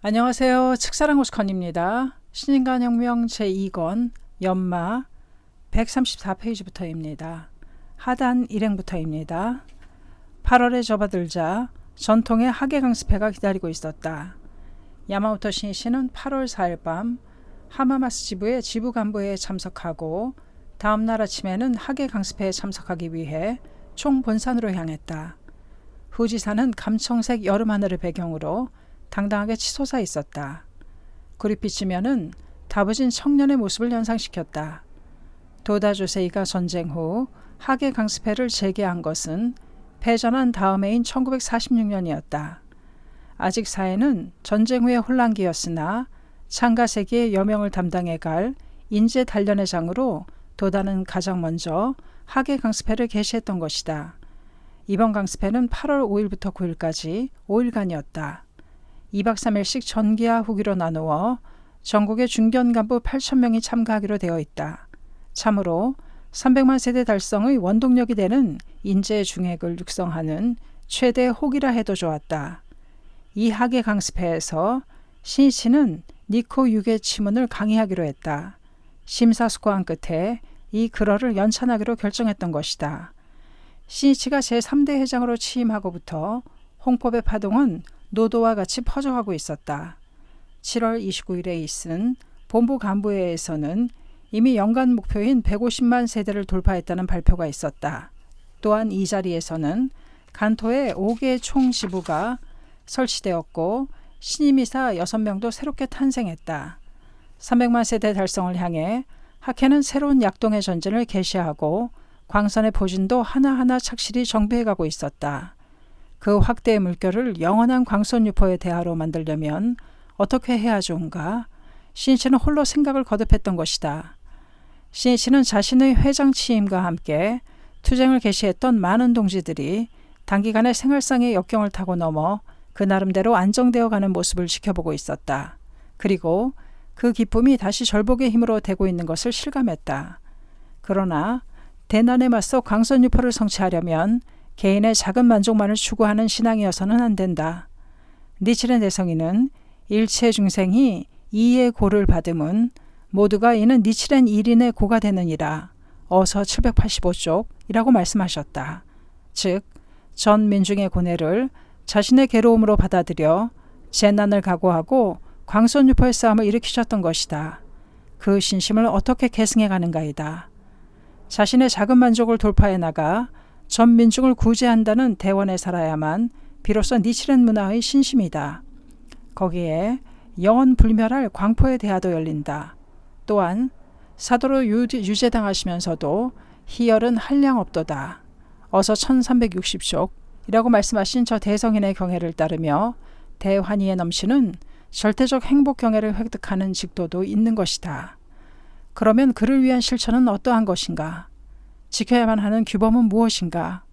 안녕하세요. 측사랑 오스컨입니다. 신인간혁명 제2권 연마 134페이지부터입니다. 하단 일행부터입니다. 8월에 접어들자 전통의 하계 강습회가 기다리고 있었다. 야마모토 신이시는 8월 4일 밤 하마마스 지부의 지부 간부회에 참석하고 다음날 아침에는 하계 강습회에 참석하기 위해 총본산으로 향했다. 후지산은 감청색 여름 하늘을 배경으로 당당하게 치솟아 있었다. 구릿빛이면은 다부진 청년의 모습을 연상시켰다. 도다 조세이가 전쟁 후 하계 강습회를 재개한 것은 패전한 다음해인 1946년이었다. 아직 사회는 전쟁 후의 혼란기였으나 창가세기의 여명을 담당해갈 인재 단련의 장으로 도다는 가장 먼저 하계 강습회를 개시했던 것이다. 이번 강습회는 8월 5일부터 9일까지 5일간이었다. 2박 3일씩 전기와 후기로 나누어 전국의 중견 간부 8,000명이 참가하기로 되어 있다. 참으로 300만 세대 달성의 원동력이 되는 인재의 중핵을 육성하는 최대 호기라 해도 좋았다. 이 하계 강습회에서 신이치는 니코 6의 치문을 강의하기로 했다. 심사숙고한 끝에 이 글어를 연찬하기로 결정했던 것이다. 신이치가 제3대 회장으로 취임하고부터 홍법의 파동은 노도와 같이 퍼져가고 있었다. 7월 29일에 있은 본부 간부회에서는 이미 연간 목표인 150만 세대를 돌파했다는 발표가 있었다. 또한 이 자리에서는 간토의 5개 총지부가 설치되었고 신임이사 6명도 새롭게 탄생했다. 300만 세대 달성을 향해 학회는 새로운 약동의 전진을 개시하고 광선의 포진도 하나하나 착실히 정비해가고 있었다. 그 확대의 물결을 영원한 광선유포의 대하로 만들려면 어떻게 해야 좋은가? 신이치는 홀로 생각을 거듭했던 것이다. 신이치는 자신의 회장 취임과 함께 투쟁을 개시했던 많은 동지들이 단기간에 생활상의 역경을 타고 넘어 그 나름대로 안정되어 가는 모습을 지켜보고 있었다. 그리고 그 기쁨이 다시 절복의 힘으로 되고 있는 것을 실감했다. 그러나 대난에 맞서 광선유포를 성취하려면 개인의 작은 만족만을 추구하는 신앙이어서는 안 된다. 니칠의 내성이는 일체 중생이 이의 고를 받음은 모두가 이는 니칠엔 1인의 고가 되느니라. 어서 785쪽이라고 말씀하셨다. 즉, 전 민중의 고뇌를 자신의 괴로움으로 받아들여 재난을 각오하고 광선유포의 싸움을 일으키셨던 것이다. 그 신심을 어떻게 계승해 가는가이다. 자신의 작은 만족을 돌파해 나가 전 민중을 구제한다는 대원에 살아야만 비로소 니칠엔 문화의 신심이다. 거기에 영원 불멸할 광포의 대화도 열린다. 또한 사도로 유죄당하시면서도 희열은 한량없도다. 어서 1360쪽이라고 말씀하신 저 대성인의 경애를 따르며 대환희에 넘치는 절대적 행복 경애를 획득하는 직도도 있는 것이다. 그러면 그를 위한 실천은 어떠한 것인가? 지켜야만 하는 규범은 무엇인가?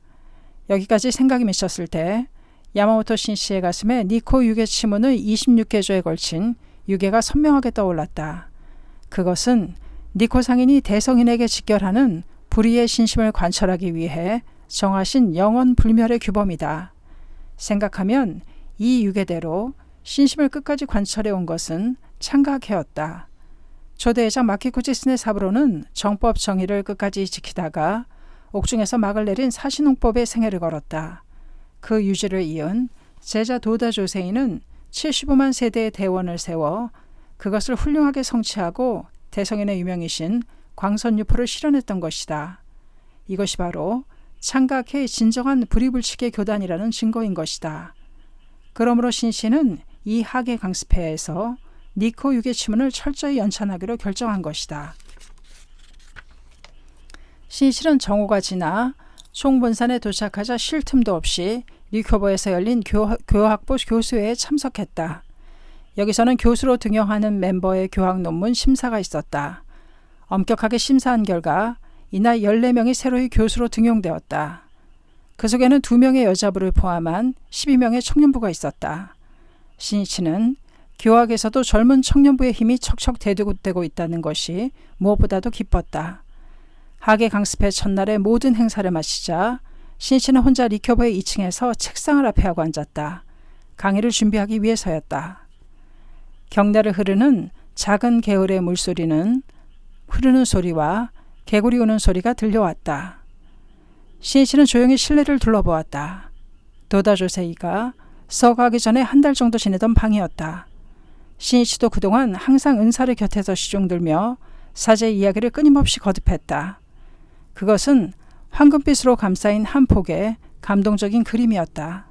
여기까지 생각이 미쳤을 때 야마모토 신씨의 가슴에 니코 6의 치문의 26개조에 걸친 유괴가 선명하게 떠올랐다. 그것은 니코 상인이 대성인에게 직결하는 불의의 신심을 관철하기 위해 정하신 영원 불멸의 규범이다. 생각하면 이 유괴대로 신심을 끝까지 관철해 온 것은 창각해였다. 초대회장 마키쿠지 스네사부로는 정법 정의를 끝까지 지키다가 옥중에서 막을 내린 사신홍법의 생애를 걸었다. 그 유지를 이은 제자 도다 조세이는 75만 세대의 대원을 세워 그것을 훌륭하게 성취하고 대성인의 유명이신 광선유포를 실현했던 것이다. 이것이 바로 창각회의 진정한 불이불식의 교단이라는 증거인 것이다. 그러므로 신씨는 이 하계 강습회에서 니코 6의 치문을 철저히 연찬하기로 결정한 것이다. 신이치는 정오가 지나 총본산에 도착하자 쉴 틈도 없이 리큐버에서 열린 교학부 교수회에 참석했다. 여기서는 교수로 등용하는 멤버의 교학 논문 심사가 있었다. 엄격하게 심사한 결과 이날 14명이 새로이 교수로 등용되었다. 그 속에는 2명의 여자부를 포함한 12명의 청년부가 있었다. 신이치는 교학에서도 젊은 청년부의 힘이 척척 대두되고 있다는 것이 무엇보다도 기뻤다. 하계 강습회 첫날의 모든 행사를 마치자 신이치는 혼자 리큐버의 2층에서 책상을 앞에 하고 앉았다. 강의를 준비하기 위해서였다. 경내를 흐르는 작은 개울의 물소리는 흐르는 소리와 개구리 우는 소리가 들려왔다. 신이치는 조용히 실내를 둘러보았다. 도다 조세이가 서가기 전에 한 달 정도 지내던 방이었다. 신이치도 그동안 항상 은사를 곁에서 시종들며 사제 이야기를 끊임없이 거듭했다. 그것은 황금빛으로 감싸인 한 폭의 감동적인 그림이었다.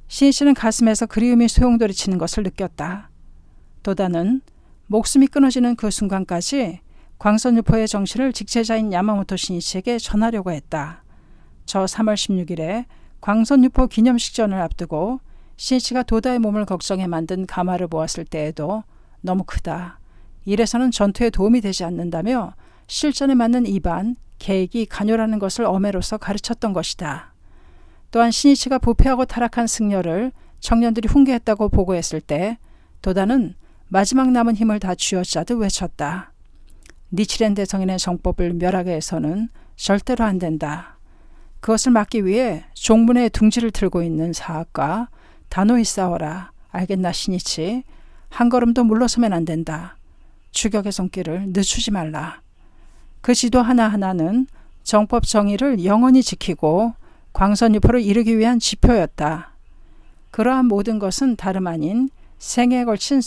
신이치는 가슴에서 그리움이 소용돌이치는 것을 느꼈다. 도다는 목숨이 끊어지는 그 순간까지 광선유포의 정신을 직제자인 야마모토 신이치에게 전하려고 했다. 저 3월 16일에 광선유포 기념식전을 앞두고 신이치가 도다의 몸을 걱정해 만든 가마를 보았을 때에도 너무 크다. 이래서는 전투에 도움이 되지 않는다며 실전에 맞는 입안, 계획이 간요라는 것을 어매로서 가르쳤던 것이다. 또한 신이치가 부패하고 타락한 승려를 청년들이 훈계했다고 보고했을 때 도다는 마지막 남은 힘을 다 쥐어짜듯 외쳤다. 니치렌 대성인의 정법을 멸하게 해서는 절대로 안 된다. 그것을 막기 위해 종문의 둥지를 틀고 있는 사학과 단호히 싸워라. 알겠나 신이치? 한 걸음도 물러서면 안 된다. 추격의 손길을 늦추지 말라. 그 지도 하나하나는 정법 정의를 영원히 지키고 광선유포를 이루기 위한 지표였다. 그러한 모든 것은 다름 아닌 생애에 걸친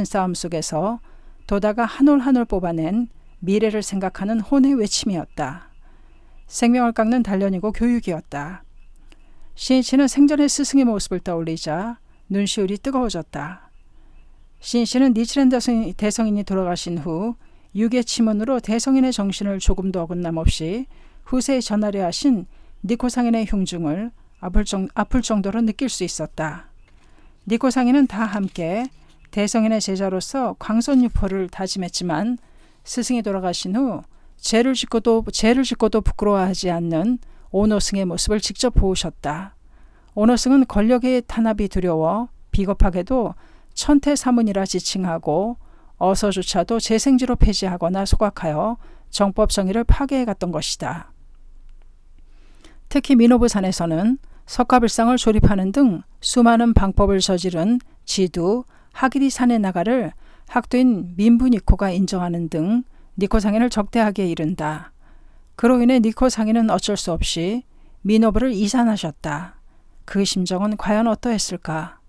싸움 속에서 도다가 한 올 한 올 뽑아낸 미래를 생각하는 혼의 외침이었다. 생명을 깎는 단련이고 교육이었다. 신이치는 생전의 스승의 모습을 떠올리자 눈시울이 뜨거워졌다. 신이치는 니치렌 대성인이 돌아가신 후 유괴 치문으로 대성인의 정신을 조금도 어긋남 없이 후세에 전하려 하신 니코상인의 흉중을 아플 정도로 느낄 수 있었다. 니코상인은 다 함께 대성인의 제자로서 광선유포를 다짐했지만 스승이 돌아가신 후 죄를 짓고도 부끄러워하지 않는 오노승의 모습을 직접 보우셨다. 오노승은 권력의 탄압이 두려워 비겁하게도 천태사문이라 지칭하고 어서조차도 재생지로 폐지하거나 소각하여 정법 정의를 파괴해갔던 것이다. 특히 미노부산에서는 석가불상을 조립하는 등 수많은 방법을 저지른 지두 하기리산의 나가를 학도인 민부 니코가 인정하는 등 니코상인을 적대하게 이른다. 그로 인해 니코상인은 어쩔 수 없이 미노부를 이산하셨다. 그 심정은 과연 어떠했을까?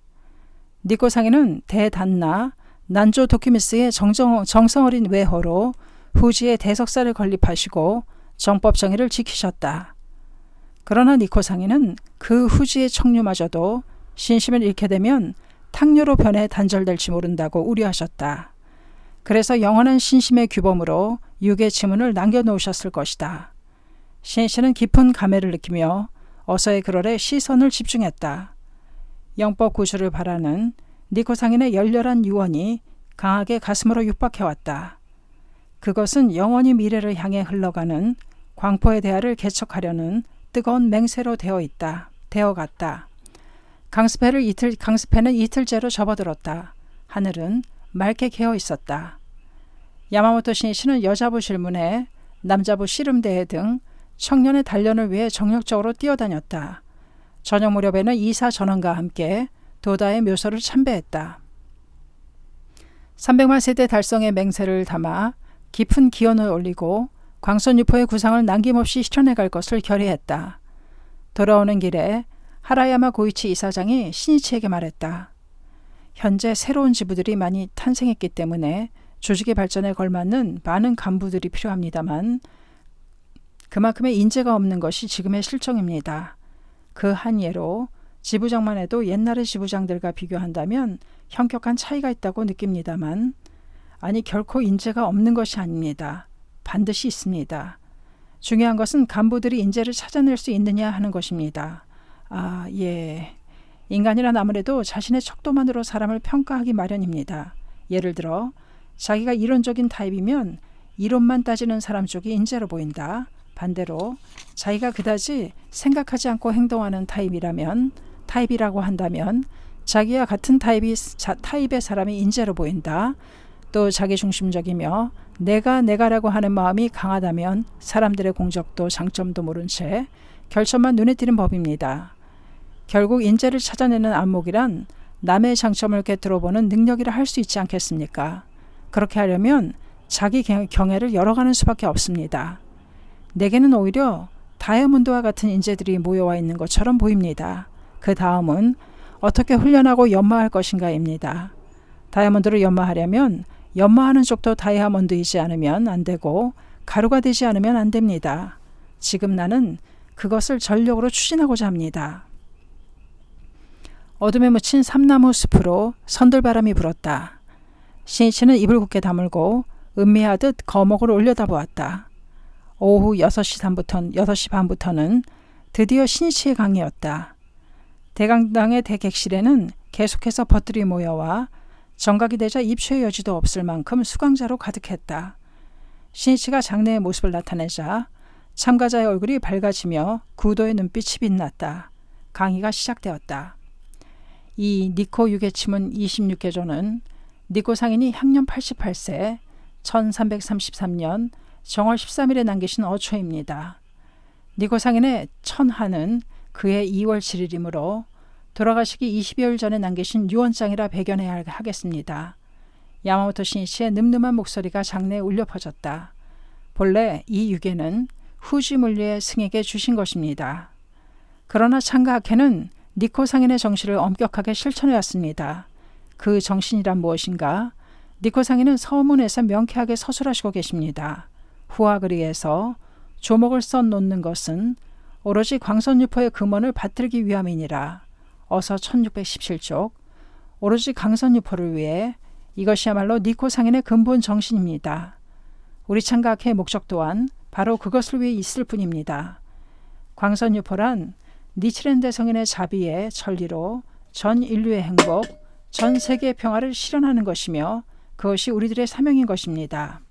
니코상인은 대단나 난조 도키미스의 정성 어린 외호로 후지의 대석사를 건립하시고 정법 정의를 지키셨다. 그러나 니코상인은 그 후지의 청류마저도 신심을 잃게 되면 탕료로 변해 단절될지 모른다고 우려하셨다. 그래서 영원한 신심의 규범으로 유괴 지문을 남겨놓으셨을 것이다. 신이치는 깊은 감회를 느끼며 어서의 글얼에 시선을 집중했다. 영법 구주를 바라는 니코상인의 열렬한 유언이 강하게 가슴으로 육박해왔다. 그것은 영원히 미래를 향해 흘러가는 광포의 대화를 개척하려는 뜨거운 맹세로 되어갔다. 강습회는 이틀째로 접어들었다. 하늘은 맑게 개어 있었다. 야마모토 신이치는 여자부 실문회, 남자부 씨름대회 등 청년의 단련을 위해 정력적으로 뛰어다녔다. 저녁 무렵에는 이사 전원과 함께 도다의 묘소를 참배했다. 300만 세대 달성의 맹세를 담아 깊은 기원을 올리고 광선유포의 구상을 남김없이 실현해갈 것을 결의했다. 돌아오는 길에 하라야마 고이치 이사장이 신이치에게 말했다. 현재 새로운 지부들이 많이 탄생했기 때문에 조직의 발전에 걸맞는 많은 간부들이 필요합니다만 그만큼의 인재가 없는 것이 지금의 실정입니다. 그 한 예로 지부장만 해도 옛날의 지부장들과 비교한다면 현격한 차이가 있다고 느낍니다만 아니 결코 인재가 없는 것이 아닙니다. 반드시 있습니다. 중요한 것은 간부들이 인재를 찾아낼 수 있느냐 하는 것입니다. 아, 예. 인간이란 아무래도 자신의 척도만으로 사람을 평가하기 마련입니다. 예를 들어 자기가 이론적인 타입이면 이론만 따지는 사람 쪽이 인재로 보인다. 반대로 자기가 그다지 생각하지 않고 행동하는 타입이라고 한다면 자기와 같은 타입의 사람이 인재로 보인다. 또 자기중심적이며 내가라고 하는 마음이 강하다면 사람들의 공적도 장점도 모른 채 결점만 눈에 띄는 법입니다. 결국 인재를 찾아내는 안목이란 남의 장점을 꿰뚫어보는 능력이라 할 수 있지 않겠습니까? 그렇게 하려면 자기 경애를 열어가는 수밖에 없습니다. 내게는 오히려 다이아몬드와 같은 인재들이 모여와 있는 것처럼 보입니다. 그 다음은 어떻게 훈련하고 연마할 것인가입니다. 다이아몬드를 연마하려면 연마하는 쪽도 다이아몬드이지 않으면 안 되고 가루가 되지 않으면 안 됩니다. 지금 나는 그것을 전력으로 추진하고자 합니다. 어둠에 묻힌 삼나무 숲으로 선들바람이 불었다. 신이치는 입을 굳게 다물고 음미하듯 거목을 올려다보았다. 오후 6시 반부터는 드디어 신이치의 강이었다. 대강당의 대객실에는 계속해서 벗들이 모여와 정각이 되자 입추의 여지도 없을 만큼 수강자로 가득했다. 신이치가 장내의 모습을 나타내자 참가자의 얼굴이 밝아지며 구도의 눈빛이 빛났다. 강의가 시작되었다. 이 니코 유계침문 26개조는 니코 상인이 향년 88세 1333년 정월 13일에 남기신 어초입니다. 니코 상인의 천하는 그해 2월 7일이므로 돌아가시기 20여일 전에 남기신 유언장이라 배견해야 하겠습니다. 야마모토 신이치의 늠름한 목소리가 장내에 울려 퍼졌다. 본래 이 유계는 후지 물리의 승에게 주신 것입니다. 그러나 창가학회는 니코 상인의 정신을 엄격하게 실천해왔습니다. 그 정신이란 무엇인가? 니코 상인은 서문에서 명쾌하게 서술하시고 계십니다. 후하그리에서 조목을 써놓는 것은 오로지 광선유포의 금원을 받들기 위함이니라. 어서 1617쪽. 오로지 강선유포를 위해 이것이야말로 니코 상인의 근본 정신입니다. 우리 창가학회의 목적 또한 바로 그것을 위해 있을 뿐입니다. 광선유포란 니치렌 대성인의 자비의 천리로 전 인류의 행복, 전 세계의 평화를 실현하는 것이며 그것이 우리들의 사명인 것입니다.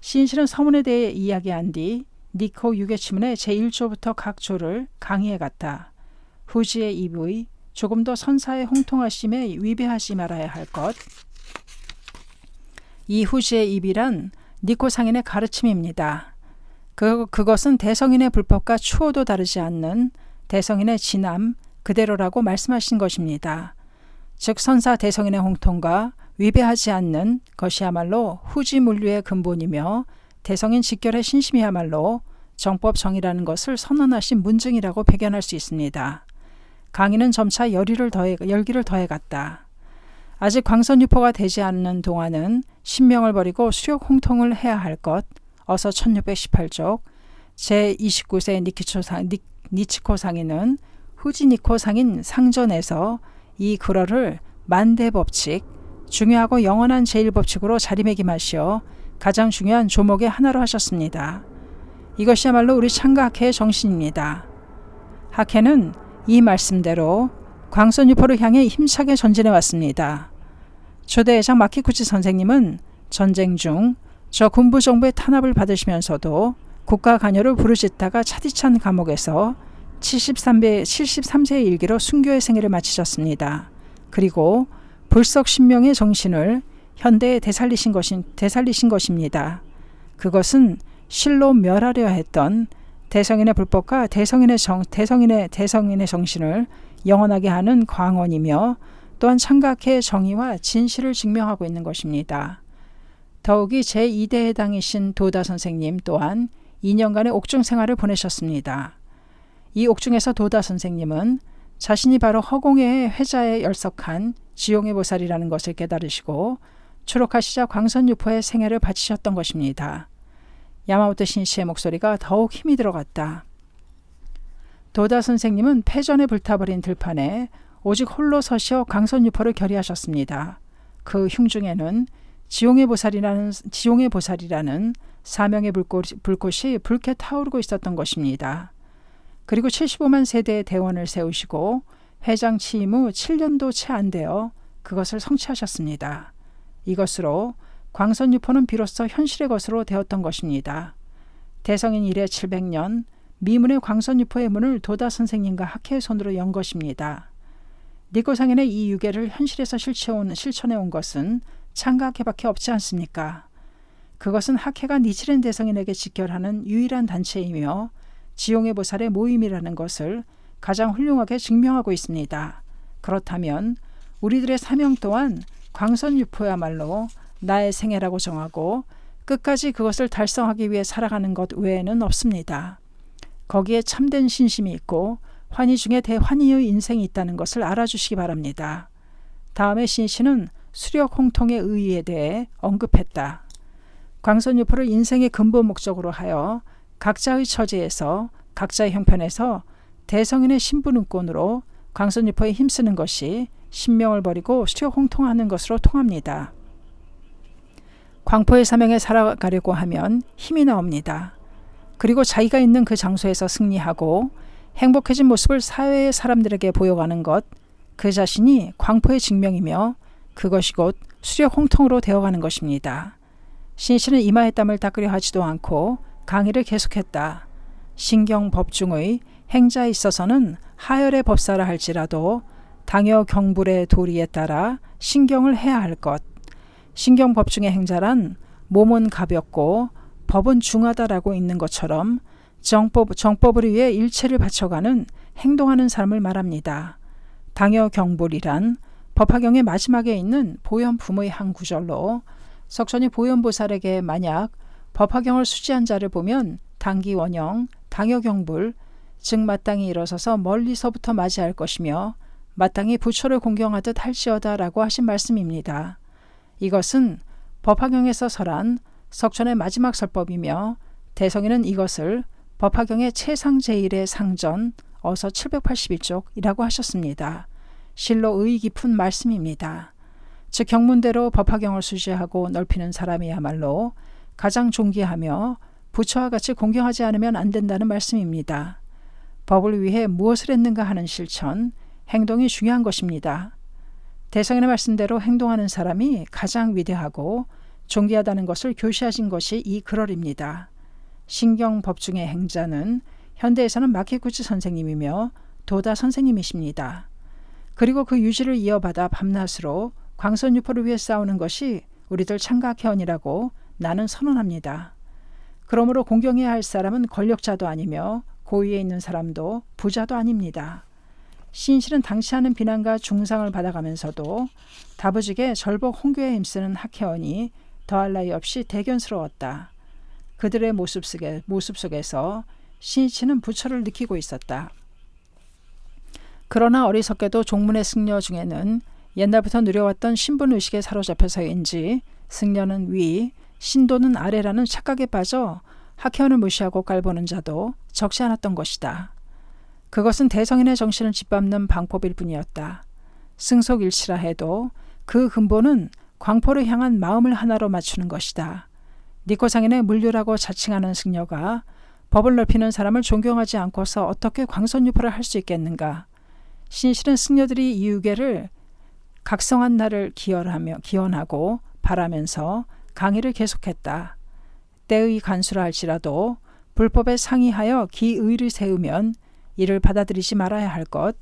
신실은 서문에 대해 이야기한 뒤 니코 유계치문의 제1조부터 각 조를 강의해 갔다. 후지의 입의 조금 더 선사의 홍통하심에 위배하지 말아야 할 것. 이 후지의 입이란 니코 상인의 가르침입니다. 그것은 대성인의 불법과 추호도 다르지 않는 대성인의 진함 그대로라고 말씀하신 것입니다. 즉 선사 대성인의 홍통과 위배하지 않는 것이야말로 후지 물류의 근본이며 대성인 직결의 신심이야말로 정법 정의라는 것을 선언하신 문증이라고 배견할 수 있습니다. 강의는 점차 열기를 더해갔다. 아직 광선유포가 되지 않는 동안은 신명을 버리고 수욕 홍통을 해야 할 것. 어서 1618쪽 제29세 니치코 상인은 후지니코 상인 상전에서 이 글어를 만대법칙, 중요하고 영원한 제1법칙으로 자리매김하시어 가장 중요한 조목의 하나로 하셨습니다. 이것이야말로 우리 창가학회의 정신입니다. 학회는 이 말씀대로 광선유포를 향해 힘차게 전진해 왔습니다. 초대회장 마키구치 선생님은 전쟁 중 저 군부 정부의 탄압을 받으시면서도 국가 관여를 부르짖다가 차디찬 감옥에서 73세의 일기로 순교의 생애를 마치셨습니다. 그리고 불석신명의 정신을 현대에 되살리신 것입니다. 그것은 실로 멸하려 했던 대성인의 불법과 대성인의 정신을 영원하게 하는 광언이며 또한 창가학회의 정의와 진실을 증명하고 있는 것입니다. 더욱이 제2대 해당이신 도다 선생님 또한 2년간의 옥중 생활을 보내셨습니다. 이 옥중에서 도다 선생님은 자신이 바로 허공의 회자에 열석한 지용의 보살이라는 것을 깨달으시고 추록하시자 광선유포의 생애를 바치셨던 것입니다. 야마모토 신이치의 목소리가 더욱 힘이 들어갔다. 도다 선생님은 패전에 불타버린 들판에 오직 홀로 서시어 광선유포를 결의하셨습니다. 그 흉중에는 지용의 보살이라는 사명의 불꽃이 붉게 타오르고 있었던 것입니다. 그리고 75만 세대의 대원을 세우시고 회장 취임 후 7년도 채 안 되어 그것을 성취하셨습니다. 이것으로 광선유포는 비로소 현실의 것으로 되었던 것입니다. 대성인 이래 700년 미문의 광선유포의 문을 도다 선생님과 학회의 손으로 연 것입니다. 니코 상인의 이 유계를 현실에서 실천해온 것은 창가학회밖에 없지 않습니까? 그것은 학회가 니치렌 대성인에게 직결하는 유일한 단체이며 지용의 보살의 모임이라는 것을 가장 훌륭하게 증명하고 있습니다. 그렇다면 우리들의 사명 또한 광선유포야말로 나의 생애라고 정하고 끝까지 그것을 달성하기 위해 살아가는 것 외에는 없습니다. 거기에 참된 신심이 있고 환희 중에 대환희의 인생이 있다는 것을 알아주시기 바랍니다. 다음에 신씨는 수력 홍통의 의의에 대해 언급했다. 광선유포를 인생의 근본 목적으로 하여 각자의 처지에서 각자의 형편에서 대성인의 신분은권으로 광선유포에 힘쓰는 것이 신명을 버리고 수력 홍통하는 것으로 통합니다. 광포의 사명에 살아가려고 하면 힘이 나옵니다. 그리고 자기가 있는 그 장소에서 승리하고 행복해진 모습을 사회의 사람들에게 보여가는 것, 그 자신이 광포의 증명이며 그것이 곧 수력 홍통으로 되어가는 것입니다. 신씨는 이마에 땀을 닦으려 하지도 않고 강의를 계속했다. 신경법중의 행자에 있어서는 하열의 법사라 할지라도 당여 경불의 도리에 따라 신경을 해야 할 것. 신경법중의 행자란 몸은 가볍고 법은 중하다라고 있는 것처럼 정법을 위해 일체를 바쳐가는 행동하는 사람을 말합니다. 당여 경불이란 법화경의 마지막에 있는 보현품의 한 구절로 석천이 보현보살에게 만약 법화경을 수지한 자를 보면 당기원형, 당여경불, 즉 마땅히 일어서서 멀리서부터 맞이할 것이며 마땅히 부처를 공경하듯 할지어다라고 하신 말씀입니다. 이것은 법화경에서 설한 석천의 마지막 설법이며 대성인은 이것을 법화경의 최상제일의 상전 어서 781쪽이라고 하셨습니다. 실로 의의 깊은 말씀입니다. 즉 경문대로 법화경을 수지하고 넓히는 사람이야말로 가장 존귀하며 부처와 같이 공경하지 않으면 안 된다는 말씀입니다. 법을 위해 무엇을 했는가 하는 실천, 행동이 중요한 것입니다. 대성인의 말씀대로 행동하는 사람이 가장 위대하고 존귀하다는 것을 교시하신 것이 이 글얼입니다. 신경법중의 행자는 현대에서는 마키구치 선생님이며 도다 선생님이십니다. 그리고 그 유지를 이어받아 밤낮으로 광선유포를 위해 싸우는 것이 우리들 창각회원이라고 나는 선언합니다. 그러므로 공경해야 할 사람은 권력자도 아니며 고위에 있는 사람도 부자도 아닙니다. 신실은 당시 하는 비난과 중상을 받아가면서도 다부지게 절복 홍교에 힘쓰는 학회원이 더할 나위 없이 대견스러웠다. 그들의 모습 속에서 신씨는 부처를 느끼고 있었다. 그러나 어리석게도 종문의 승려 중에는 옛날부터 누려왔던 신분의식에 사로잡혀서인지 승려는 위, 신도는 아래라는 착각에 빠져 학회원을 무시하고 깔보는 자도 적지 않았던 것이다. 그것은 대성인의 정신을 짓밟는 방법일 뿐이었다. 승속일치라 해도 그 근본은 광포를 향한 마음을 하나로 맞추는 것이다. 니코상인의 물류라고 자칭하는 승려가 법을 넓히는 사람을 존경하지 않고서 어떻게 광선유포를 할 수 있겠는가. 신실은 승려들이 이 유계를 각성한 날을 기원하고 바라면서 강의를 계속했다. 때의 간수라 할지라도 불법에 상의하여 기의를 세우면 이를 받아들이지 말아야 할 것.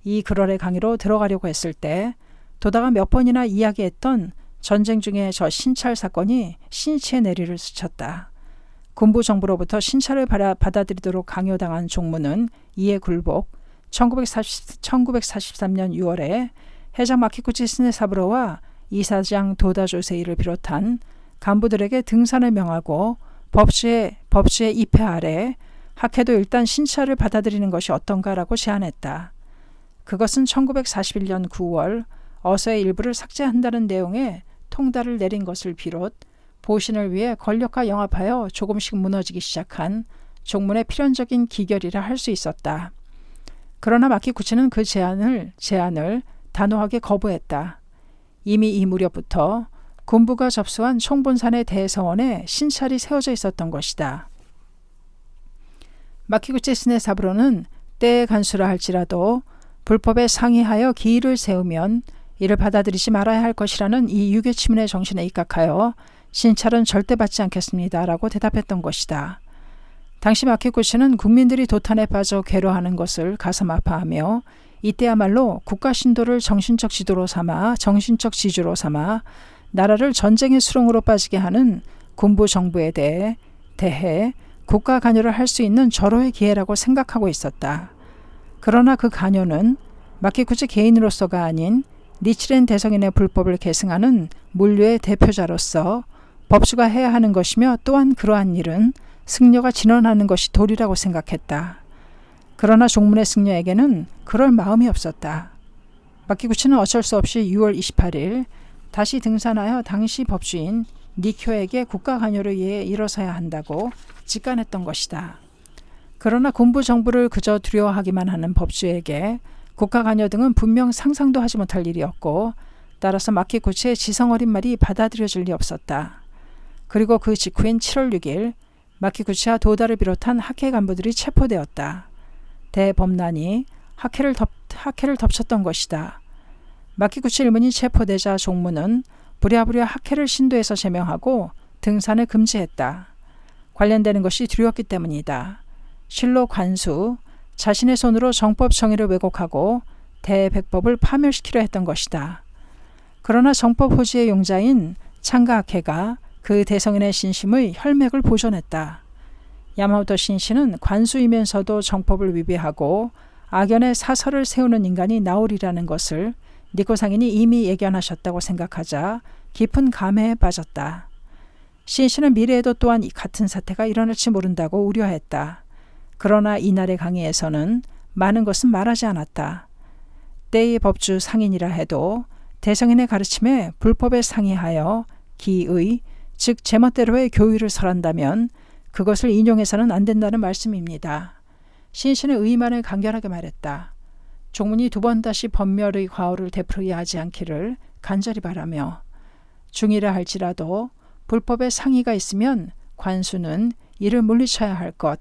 이 글월의 강의로 들어가려고 했을 때 도다가 몇 번이나 이야기했던 전쟁 중에 저 신찰 사건이 신치의 내리를 스쳤다. 군부 정부로부터 신찰을 받아들이도록 강요당한 종무는 이에 굴복 1943년 6월에 해장 마키구치 스네사부로와 이사장 도다조세이를 비롯한 간부들에게 등산을 명하고 법주의 입회 아래 학회도 일단 신찰을 받아들이는 것이 어떤가라고 제안했다. 그것은 1941년 9월 어서의 일부를 삭제한다는 내용의 통달을 내린 것을 비롯 보신을 위해 권력과 영합하여 조금씩 무너지기 시작한 종문의 필연적인 기결이라 할 수 있었다. 그러나 마키구치는 그 제안을 단호하게 거부했다. 이미 이 무렵부터 군부가 접수한 총본산의 대서원에 신찰이 세워져 있었던 것이다. 마키구치 스네사부로는 때의 간수라 할지라도 불법에 상의하여 기의를 세우면 이를 받아들이지 말아야 할 것이라는 이 유교치문의 정신에 입각하여 신찰은 절대 받지 않겠습니다. 라고 대답했던 것이다. 당시 마키구치는 국민들이 도탄에 빠져 괴로워하는 것을 가슴 아파하며 이때야말로 국가 신도를 정신적 지주로 삼아 나라를 전쟁의 수렁으로 빠지게 하는 군부 정부에 대해 국가 관여를 할 수 있는 절호의 기회라고 생각하고 있었다. 그러나 그 관여는 마키구치 개인으로서가 아닌 니치렌 대성인의 불법을 계승하는 물류의 대표자로서 법주가 해야 하는 것이며 또한 그러한 일은 승려가 진언하는 것이 도리라고 생각했다. 그러나 종문의 승려에게는 그럴 마음이 없었다. 마키구치는 어쩔 수 없이 6월 28일 다시 등산하여 당시 법주인 니쿄에게 국가 관여를 위해 일어서야 한다고 직관했던 것이다. 그러나 군부 정부를 그저 두려워하기만 하는 법주에게 국가 관여 등은 분명 상상도 하지 못할 일이었고 따라서 마키구치의 지성어린 말이 받아들여질 리 없었다. 그리고 그 직후인 7월 6일 마키구치와 도다를 비롯한 학회 간부들이 체포되었다. 대범란이 학회를 덮쳤던 것이다. 마키구치 일문이 체포되자 종무는 부랴부랴 학회를 신도에서 제명하고 등산을 금지했다. 관련되는 것이 두려웠기 때문이다. 실로 관수, 자신의 손으로 정법 정의를 왜곡하고 대백법을 파멸시키려 했던 것이다. 그러나 정법 호지의 용자인 창가학회가 그 대성인의 신심의 혈맥을 보존했다. 야마모토 신씨는 관수이면서도 정법을 위배하고 악연의 사설을 세우는 인간이 나오리라는 것을 니코 상인이 이미 예견하셨다고 생각하자 깊은 감회에 빠졌다. 신씨는 미래에도 또한 같은 사태가 일어날지 모른다고 우려했다. 그러나 이날의 강의에서는 많은 것은 말하지 않았다. 때의 법주 상인이라 해도 대성인의 가르침에 불법에 상의하여 기의, 즉 제멋대로의 교의를 설한다면 그것을 인용해서는 안 된다는 말씀입니다. 신씨는 의만을 간결하게 말했다. 종문이 두 번 다시 법멸의 과오를 되풀이하지 하지 않기를 간절히 바라며 중이라 할지라도 불법에 상의가 있으면 관수는 이를 물리쳐야 할 것.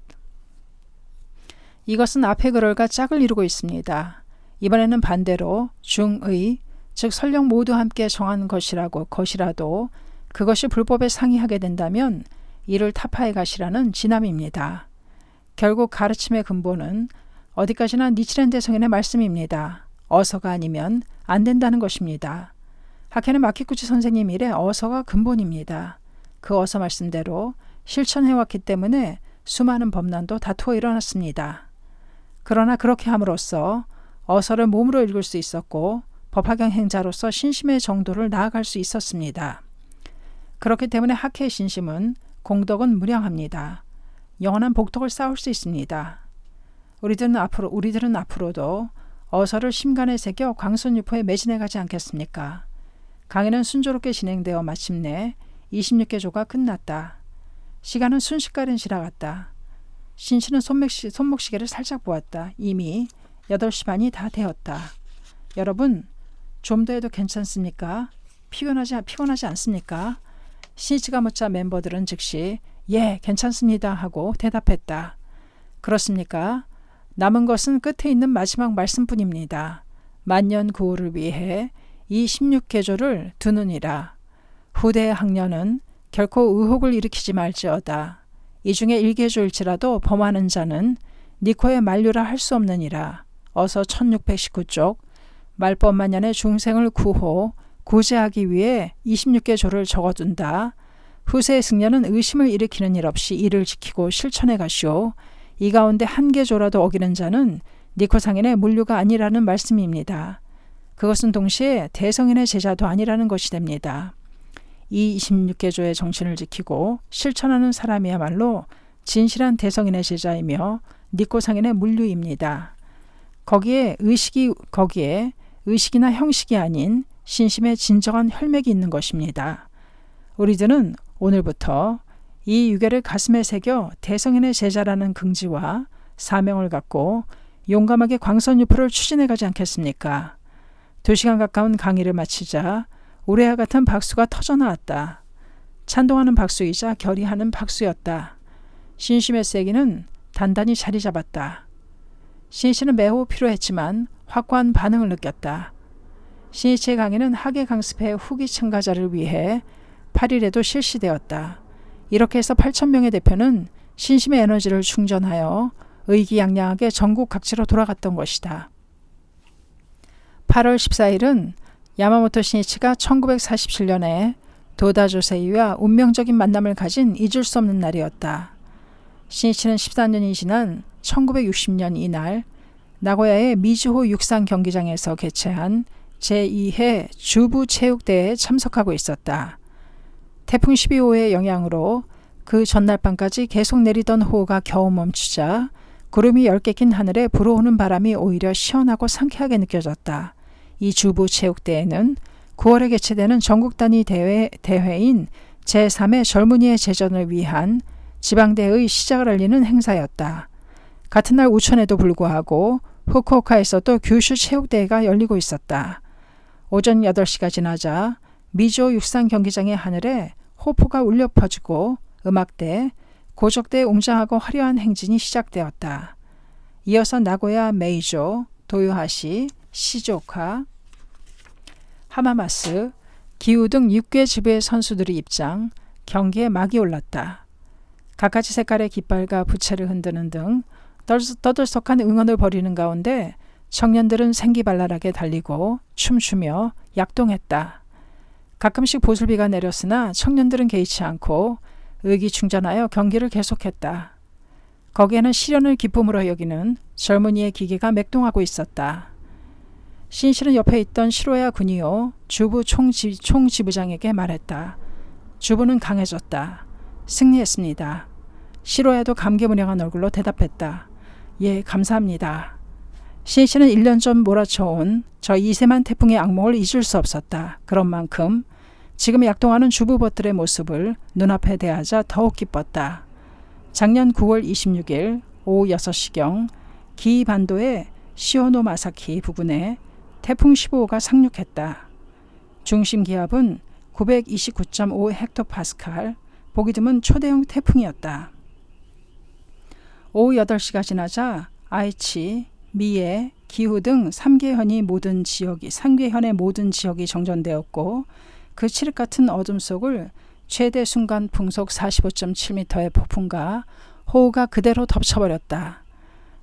이것은 앞의 글과 짝을 이루고 있습니다. 이번에는 반대로 중의, 즉 설령 모두 함께 정한 것이라도 그것이 불법에 상의하게 된다면 이를 타파해 가시라는 진함입니다. 결국 가르침의 근본은 어디까지나 니치렌 대성인의 말씀입니다. 어서가 아니면 안 된다는 것입니다. 학회는 마키구치 선생님 일에 어서가 근본입니다. 그 어서 말씀대로 실천해왔기 때문에 수많은 범난도 다투어 일어났습니다. 그러나 그렇게 함으로써 어서를 몸으로 읽을 수 있었고 법화경 행자로서 신심의 정도를 나아갈 수 있었습니다. 그렇기 때문에 학회의 신심은 공덕은 무량합니다. 영원한 복덕을 쌓을 수 있습니다. 우리들은 앞으로도 어서를 심간에 새겨 광선유포에 매진해 가지 않겠습니까? 강의는 순조롭게 진행되어 마침내 26개조가 끝났다. 시간은 순식간에 지나갔다. 신씨는 손목시계를 살짝 보았다. 이미 8시 반이 다 되었다. 여러분, 좀 더 해도 괜찮습니까? 피곤하지 않습니까? 신씨가 묻자 멤버들은 즉시 예, 괜찮습니다 하고 대답했다. 그렇습니까? 남은 것은 끝에 있는 마지막 말씀뿐입니다. 만년 구호를 위해 이 16개조를 두느니라. 후대의 학년은 결코 의혹을 일으키지 말지어다. 이 중에 1개조일지라도 범하는 자는 니코의 만류라 할 수 없느니라. 어서 1619쪽 말법만년의 중생을 구제하기 위해 26개조를 적어둔다. 후세의 승려는 의심을 일으키는 일 없이 이를 지키고 실천해 가시오. 이 가운데 한 개조라도 어기는 자는 니코 상인의 물류가 아니라는 말씀입니다. 그것은 동시에 대성인의 제자도 아니라는 것이 됩니다. 이 26개조의 정신을 지키고 실천하는 사람이야말로 진실한 대성인의 제자이며 니코 상인의 물류입니다. 거기에 의식이나 형식이 아닌 신심의 진정한 혈맥이 있는 것입니다. 우리들은 오늘부터 이 유계를 가슴에 새겨 대성인의 제자라는 긍지와 사명을 갖고 용감하게 광선유포를 추진해 가지 않겠습니까? 2시간 가까운 강의를 마치자 우레와 같은 박수가 터져나왔다. 찬동하는 박수이자 결의하는 박수였다. 신심의 세기는 단단히 자리 잡았다. 신씨는 매우 피로했지만 확고한 반응을 느꼈다. 신이치의 강의는 학예 강습회 후기 참가자를 위해 8일에도 실시되었다. 이렇게 해서 8,000명의 대표는 신심의 에너지를 충전하여 의기양양하게 전국 각지로 돌아갔던 것이다. 8월 14일은 야마모토 신이치가 1947년에 도다 조세이와 운명적인 만남을 가진 잊을 수 없는 날이었다. 신이치는 14년이 지난 1960년 이날 나고야의 미즈호 육상 경기장에서 개최한 제2회 주부체육대회에 참석하고 있었다. 태풍 12호의 영향으로 그 전날 밤까지 계속 내리던 호우가 겨우 멈추자 구름이 10개 낀 하늘에 불어오는 바람이 오히려 시원하고 상쾌하게 느껴졌다. 이 주부체육대회는 9월에 개최되는 전국 단위 대회인 제3회 젊은이의 제전을 위한 지방대회의 시작을 알리는 행사였다. 같은 날 우천에도 불구하고 후쿠오카에서도 규슈 체육대회가 열리고 있었다. 오전 8시가 지나자 미조 육상 경기장의 하늘에 호포가 울려 퍼지고 음악대, 고적대의 웅장하고 화려한 행진이 시작되었다. 이어서 나고야 메이조, 도요하시, 시조카, 하마마스, 기우 등 6개 지부의 선수들이 입장, 경기에 막이 올랐다. 갖가지 색깔의 깃발과 부채를 흔드는 등 떠들썩한 응원을 벌이는 가운데 청년들은 생기발랄하게 달리고 춤추며 약동했다. 가끔씩 보슬비가 내렸으나 청년들은 개의치 않고 의기충전하여 경기를 계속했다. 거기에는 시련을 기쁨으로 여기는 젊은이의 기계가 맥동하고 있었다. 신실은 옆에 있던 시로야 군이요 주부 총지부장에게 말했다. 주부는 강해졌다. 승리했습니다. 시로야도 감개무량한 얼굴로 대답했다. 예, 감사합니다. 신실은 1년 전 몰아쳐온 저 이세만 태풍의 악몽을 잊을 수 없었다. 그런 만큼 지금 약동하는 주부벗들의 모습을 눈앞에 대하자 더욱 기뻤다. 작년 9월 26일 오후 6시경 기반도의 시오노마사키 부근에 태풍 15호가 상륙했다. 중심 기압은 929.5 헥토파스칼, 보기 드문 초대형 태풍이었다. 오후 8시가 지나자 아이치, 미에, 기후 등 3개현의 모든 지역이 정전되었고 그 칠흑 같은 어둠 속을 최대 순간 풍속 45.7m의 폭풍과 호우가 그대로 덮쳐버렸다.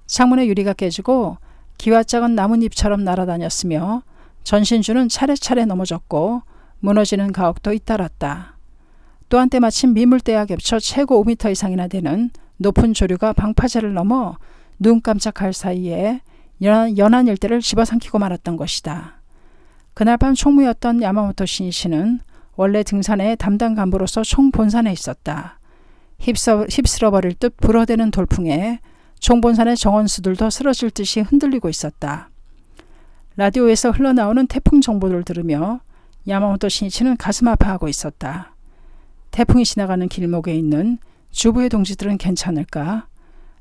창문의 유리가 깨지고 기와 작은 나뭇잎처럼 날아다녔으며 전신주는 차례차례 넘어졌고 무너지는 가옥도 잇따랐다. 또 한때 마침 미물대와 겹쳐 최고 5m 이상이나 되는 높은 조류가 방파제를 넘어 눈 깜짝할 사이에 연안 일대를 집어삼키고 말았던 것이다. 그날 밤 총무였던 야마모토 신이시는 원래 등산의 담당 간부로서 총본산에 있었다. 휩쓸어버릴 듯 불어대는 돌풍에 총본산의 정원수들도 쓰러질 듯이 흔들리고 있었다. 라디오에서 흘러나오는 태풍 정보를 들으며 야마모토 신이치는 가슴 아파하고 있었다. 태풍이 지나가는 길목에 있는 주부의 동지들은 괜찮을까?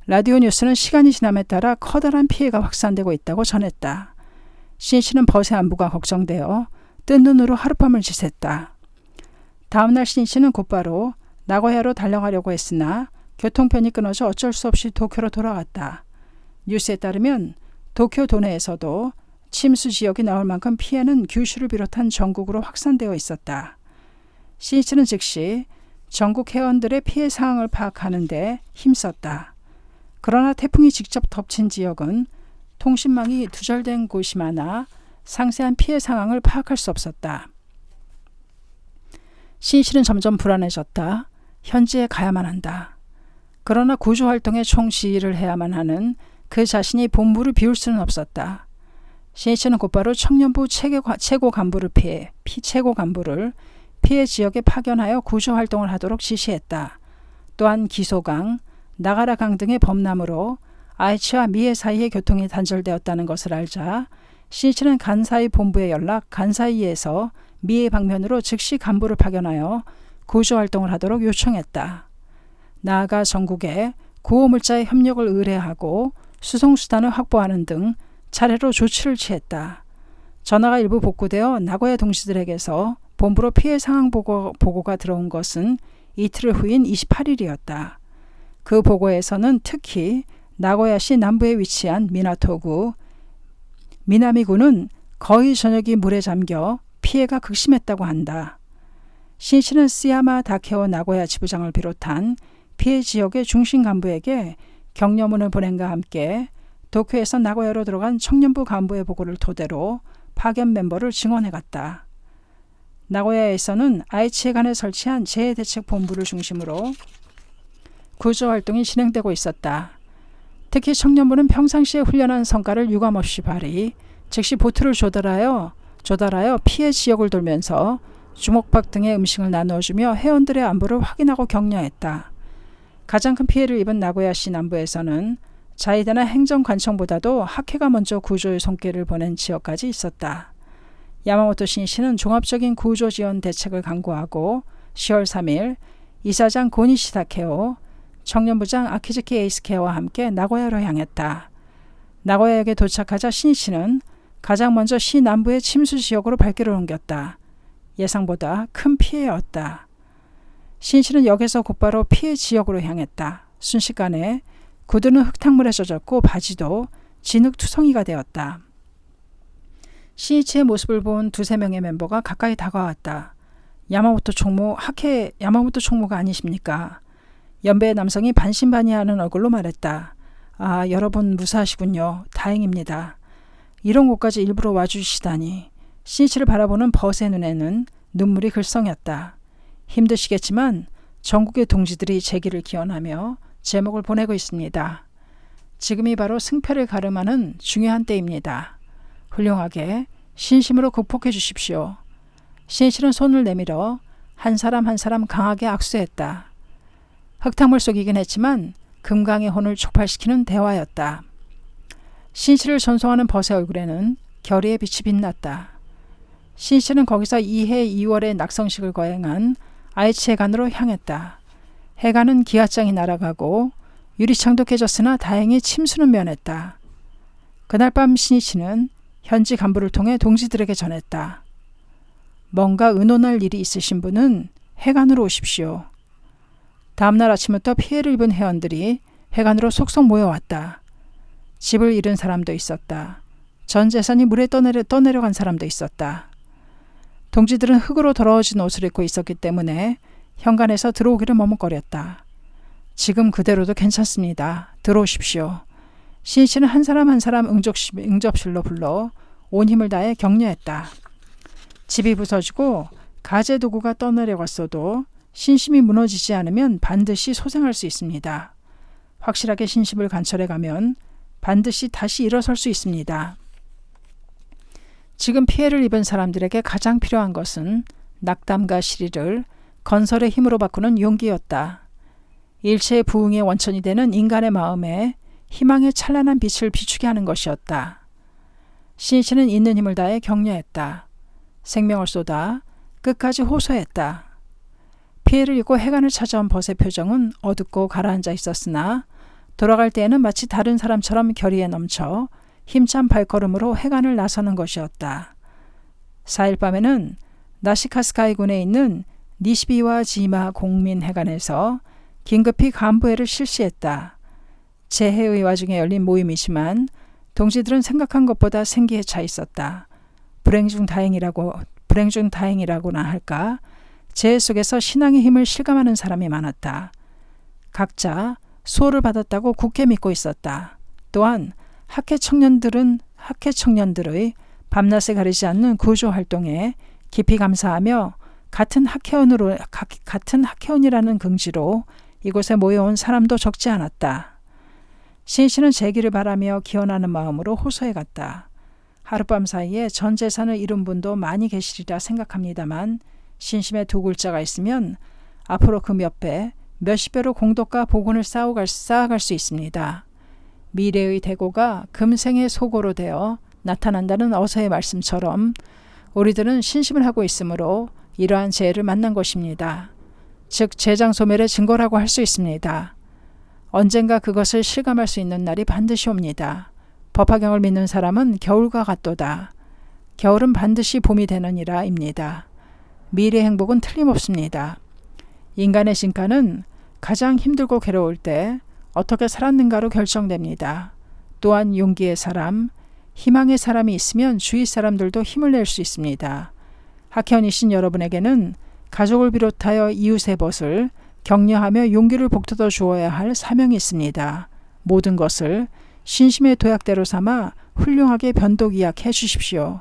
라디오 뉴스는 시간이 지남에 따라 커다란 피해가 확산되고 있다고 전했다. 신이치는 벗의 안부가 걱정되어 뜬 눈으로 하룻밤을 지샜다. 다음날 신이치는 곧바로 나고야로 달려가려고 했으나 교통편이 끊어져 어쩔 수 없이 도쿄로 돌아갔다. 뉴스에 따르면 도쿄 도내에서도 침수 지역이 나올 만큼 피해는 규슈를 비롯한 전국으로 확산되어 있었다. 신이치는 즉시 전국 회원들의 피해 상황을 파악하는 데 힘썼다. 그러나 태풍이 직접 덮친 지역은 통신망이 두절된 곳이 많아 상세한 피해 상황을 파악할 수 없었다. 신이치는 점점 불안해졌다. 현지에 가야만 한다. 그러나 구조활동에 총지휘를 해야만 하는 그 자신이 본부를 비울 수는 없었다. 신이치는 곧바로 청년부 최고 간부를 피해 지역에 파견하여 구조활동을 하도록 지시했다. 또한 기소강, 나가라강 등의 범람으로 아이치와 미에 사이의 교통이 단절되었다는 것을 알자 신이치는 간사이 본부에 간사이에서 미에 방면으로 즉시 간부를 파견하여 구조활동을 하도록 요청했다. 나아가 전국에 구호물자의 협력을 의뢰하고 수송수단을 확보하는 등 차례로 조치를 취했다. 전화가 일부 복구되어 나고야 동지들에게서 본부로 피해 상황 보고가 들어온 것은 이틀 후인 28일이었다. 그 보고에서는 특히 나고야시 남부에 위치한 미나토구, 미나미구는 거의 전역이 물에 잠겨 피해가 극심했다고 한다. 신이치는 스야마 다케오 나고야 지부장을 비롯한 피해 지역의 중심 간부에게 격려문을 보낸과 함께 도쿄에서 나고야로 들어간 청년부 간부의 보고를 토대로 파견 멤버를 증원해갔다. 나고야에서는 아이치해관에 설치한 재해대책본부를 중심으로 구조활동이 진행되고 있었다. 특히 청년부는 평상시에 훈련한 성과를 유감없이 발휘, 즉시 보트를 조달하여 조달하여 피해 지역을 돌면서 주먹밥 등의 음식을 나누어주며 회원들의 안부를 확인하고 격려했다. 가장 큰 피해를 입은 나고야시 남부에서는 자위대나 행정관청보다도 학회가 먼저 구조의 손길을 보낸 지역까지 있었다. 야마모토 신이시는 종합적인 구조 지원 대책을 강구하고 10월 3일 이사장 고니시 타케오, 청년부장 아키즈키 에이스케와 함께 나고야로 향했다. 나고야역에 도착하자 신이시는 가장 먼저 시 남부의 침수 지역으로 발길을 옮겼다. 예상보다 큰 피해였다. 신이시는 역에서 곧바로 피해 지역으로 향했다. 순식간에 구두는 흙탕물에 젖었고 바지도 진흙투성이가 되었다. 신이치의 모습을 본 두세 명의 멤버가 가까이 다가왔다. 야마모토 총무, 학회 야마모토 총무가 아니십니까? 연배의 남성이 반신반의하는 얼굴로 말했다. 아, 여러분 무사하시군요. 다행입니다. 이런 곳까지 일부러 와주시다니. 신이치를 바라보는 벗의 눈에는 눈물이 글썽였다. 힘드시겠지만 전국의 동지들이 제기를 기원하며 제목을 보내고 있습니다. 지금이 바로 승패를 가름하는 중요한 때입니다. 훌륭하게 신심으로 극복해 주십시오. 신이치는 손을 내밀어 한 사람 한 사람 강하게 악수했다. 흙탕물 속이긴 했지만 금강의 혼을 촉발시키는 대화였다. 신이치를 전송하는 벗의 얼굴에는 결의의 빛이 빛났다. 신이치는 거기서 이해 2월에 낙성식을 거행한 아이치 해관으로 향했다. 해관은 기아장이 날아가고 유리창도 깨졌으나 다행히 침수는 면했다. 그날 밤 신이치는 현지 간부를 통해 동지들에게 전했다. 뭔가 의논할 일이 있으신 분은 해관으로 오십시오. 다음날 아침부터 피해를 입은 회원들이 해관으로 속속 모여왔다. 집을 잃은 사람도 있었다. 전 재산이 물에 떠내려간 사람도 있었다. 동지들은 흙으로 더러워진 옷을 입고 있었기 때문에 현관에서 들어오기를 머뭇거렸다. 지금 그대로도 괜찮습니다. 들어오십시오. 신이치는 한 사람 한 사람 응접실로 불러 온 힘을 다해 격려했다. 집이 부서지고 가재 도구가 떠내려갔어도 신심이 무너지지 않으면 반드시 소생할 수 있습니다. 확실하게 신심을 관철해 가면 반드시 다시 일어설 수 있습니다. 지금 피해를 입은 사람들에게 가장 필요한 것은 낙담과 시리를 건설의 힘으로 바꾸는 용기였다. 일체의 부흥의 원천이 되는 인간의 마음에 희망의 찬란한 빛을 비추게 하는 것이었다. 신이치는 있는 힘을 다해 격려했다. 생명을 쏟아 끝까지 호소했다. 피해를 입고 해관을 찾아온 벗의 표정은 어둡고 가라앉아 있었으나 돌아갈 때에는 마치 다른 사람처럼 결의에 넘쳐 힘찬 발걸음으로 해관을 나서는 것이었다. 4일 밤에는 나시카스카이군에 있는 니시비와 지마 공민해관에서 긴급히 간부회를 실시했다. 재해의 와중에 열린 모임이지만 동지들은 생각한 것보다 생기에 차 있었다. 불행 중 다행이라고나 할까? 재해 속에서 신앙의 힘을 실감하는 사람이 많았다. 각자 수호를 받았다고 굳게 믿고 있었다. 또한 학회 청년들의 밤낮을 가리지 않는 구조 활동에 깊이 감사하며 같은 학회원이라는 긍지로 이곳에 모여온 사람도 적지 않았다. 신이치는 재기를 바라며 기원하는 마음으로 호소해갔다. 하룻밤 사이에 전 재산을 잃은 분도 많이 계시리라 생각합니다만 신심의 두 글자가 있으면 앞으로 그 몇 배, 몇십 배로 공덕과 복운을 쌓아갈 수 있습니다. 미래의 대고가 금생의 소고로 되어 나타난다는 어서의 말씀처럼 우리들은 신심을 하고 있으므로 이러한 재해를 만난 것입니다. 즉 재장 소멸의 증거라고 할 수 있습니다. 언젠가 그것을 실감할 수 있는 날이 반드시 옵니다. 법화경을 믿는 사람은 겨울과 같도다. 겨울은 반드시 봄이 되느니라입니다. 미래 행복은 틀림없습니다. 인간의 진가는 가장 힘들고 괴로울 때 어떻게 살았는가로 결정됩니다. 또한 용기의 사람, 희망의 사람이 있으면 주위 사람들도 힘을 낼 수 있습니다. 학회원이신 여러분에게는 가족을 비롯하여 이웃의 벗을 격려하며 용기를 북돋워 주어야 할 사명이 있습니다. 모든 것을 신심의 도약대로 삼아 훌륭하게 변도기약해 주십시오.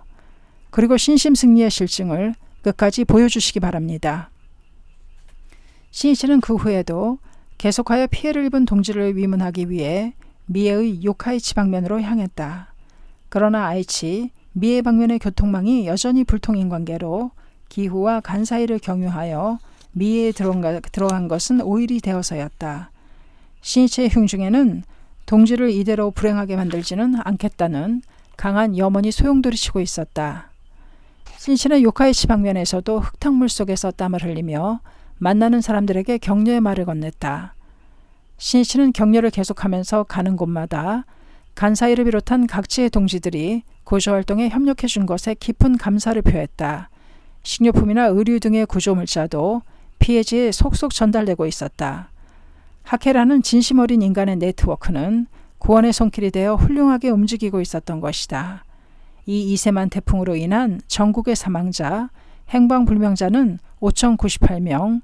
그리고 신심 승리의 실증을 끝까지 보여주시기 바랍니다. 신이치는 그 후에도 계속하여 피해를 입은 동지를 위문하기 위해 미에의 요카이치 방면으로 향했다. 그러나 아이치, 미해 방면의 교통망이 여전히 불통인 관계로 기후와 간 사이를 경유하여 미해에 들어간 것은 오일이 되어서였다. 신이치의 흉중에는 동지를 이대로 불행하게 만들지는 않겠다는 강한 염원이 소용돌이치고 있었다. 신이치는 요카이치 방면에서도 흙탕물 속에서 땀을 흘리며 만나는 사람들에게 격려의 말을 건넸다. 신이치는 격려를 계속하면서 가는 곳마다 간사이를 비롯한 각지의 동지들이 구조활동에 협력해 준 것에 깊은 감사를 표했다. 식료품이나 의류 등의 구조물자도 피해지에 속속 전달되고 있었다. 하케라는 진심 어린 인간의 네트워크는 구원의 손길이 되어 훌륭하게 움직이고 있었던 것이다. 이 이세만 태풍으로 인한 전국의 사망자, 행방불명자는 5,098명,